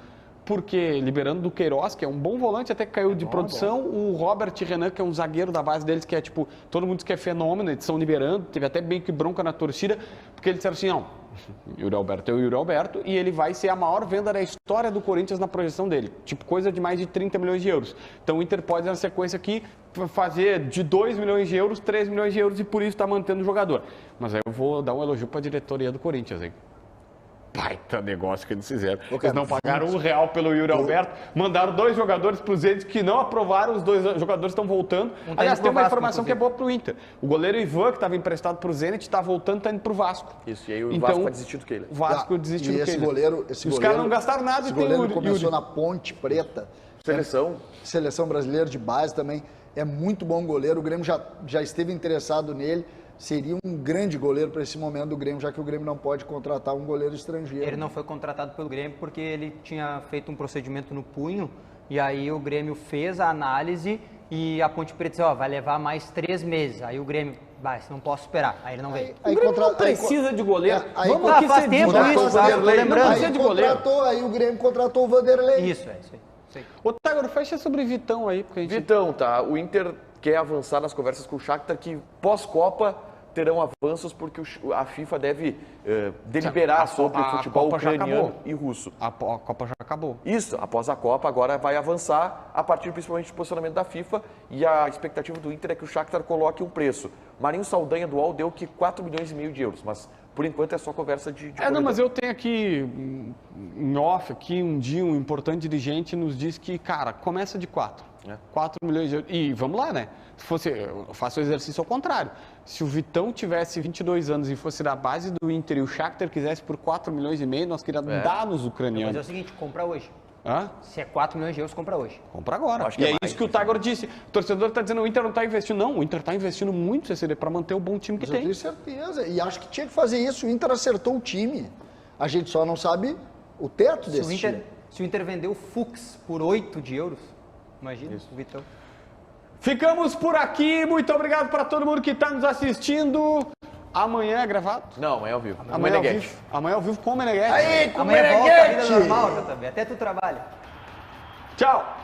porque liberando do Queiroz, que é um bom volante, até que caiu de produção, o Robert Renan, que é um zagueiro da base deles, que é tipo, todo mundo diz que é fenômeno, eles estão liberando, teve até bem que bronca na torcida, porque eles disseram assim, não, Yuri Alberto é o Yuri Alberto e ele vai ser a maior venda da história do Corinthians na projeção dele, tipo coisa de mais de 30 milhões de euros. Então o Inter pode na sequência aqui fazer de 2 milhões de euros, 3 milhões de euros e por isso está mantendo o jogador. Mas aí eu vou dar um elogio para a diretoria do Corinthians, hein? Baita negócio que eles fizeram. Eles não pagaram R$1 pelo Yuri Alberto, mandaram 2 jogadores para os Zenit que não aprovaram, os 2 jogadores estão voltando. Aliás, tem uma informação que é boa para o Inter. O goleiro Ivan, que estava emprestado para o Zenit, está voltando, está indo para o Vasco. Isso, e aí o Vasco vai desistir do Kehler. O Vasco desistiu do Esse Kehler. goleiro, Os caras não gastaram nada esse e tem goleiro o começou Yuri. na Ponte Preta. Seleção Brasileira de base também. É muito bom goleiro. O Grêmio já esteve interessado nele. Seria um grande goleiro para esse momento do Grêmio, já que o Grêmio não pode contratar um goleiro estrangeiro. Ele não foi contratado pelo Grêmio porque ele tinha feito um procedimento no punho e aí o Grêmio fez a análise e a Ponte Preta disse, vai levar mais 3 meses. Aí o Grêmio, não posso esperar. Aí ele não veio. O Grêmio não precisa de goleiro. Vamos aqui faz ser tempo justo. isso, tá? Eu tô lembrando. Não precisa de goleiro. Aí o Grêmio contratou o Vanderlei. Isso aí. Ô, Tiago, fecha sobre Vitão aí. Porque a gente... Vitão, tá? O Inter quer avançar nas conversas com o Shakhtar que pós-Copa terão avanços porque a FIFA deve deliberar sobre o futebol ucraniano e russo. A Copa já acabou. Isso, após a Copa, agora vai avançar a partir principalmente do posicionamento da FIFA e a expectativa do Inter é que o Shakhtar coloque um preço. Marinho Saldanha do UOL deu que 4,5 milhões de euros, mas por enquanto é só conversa de não, mas eu tenho aqui, em off, aqui um dia um importante dirigente nos diz que, cara, começa de 4. 4 milhões de euros. E vamos lá, né? Se fosse, eu faço o exercício ao contrário. Se o Vitão tivesse 22 anos e fosse da base do Inter e o Shakhtar quisesse por 4 milhões e meio, nós queríamos dar nos ucranianos. Mas é o seguinte, compra hoje. Hã? Se é 4 milhões de euros, compra hoje. Compra agora. Acho que E é é mais, isso que o Tiger disse. O torcedor está dizendo que o Inter não está investindo. Não, o Inter está investindo muito, CCD, para manter o bom time que Mas eu tem. tenho certeza. E acho que tinha que fazer isso. O Inter acertou o time. A gente só não sabe o teto desse time. Se o Inter vendeu o Fux por 8 de euros, imagina o Vitão. Ficamos por aqui. Muito obrigado para todo mundo que está nos assistindo. Amanhã é gravado? Não, amanhã é ao vivo. Amanhã é ao vivo. Amanhã é ao vivo com o Meneghete. Aí, com o Amanhã volta a vida Meneghetti! normal, JB. Até tu trabalha. Tchau.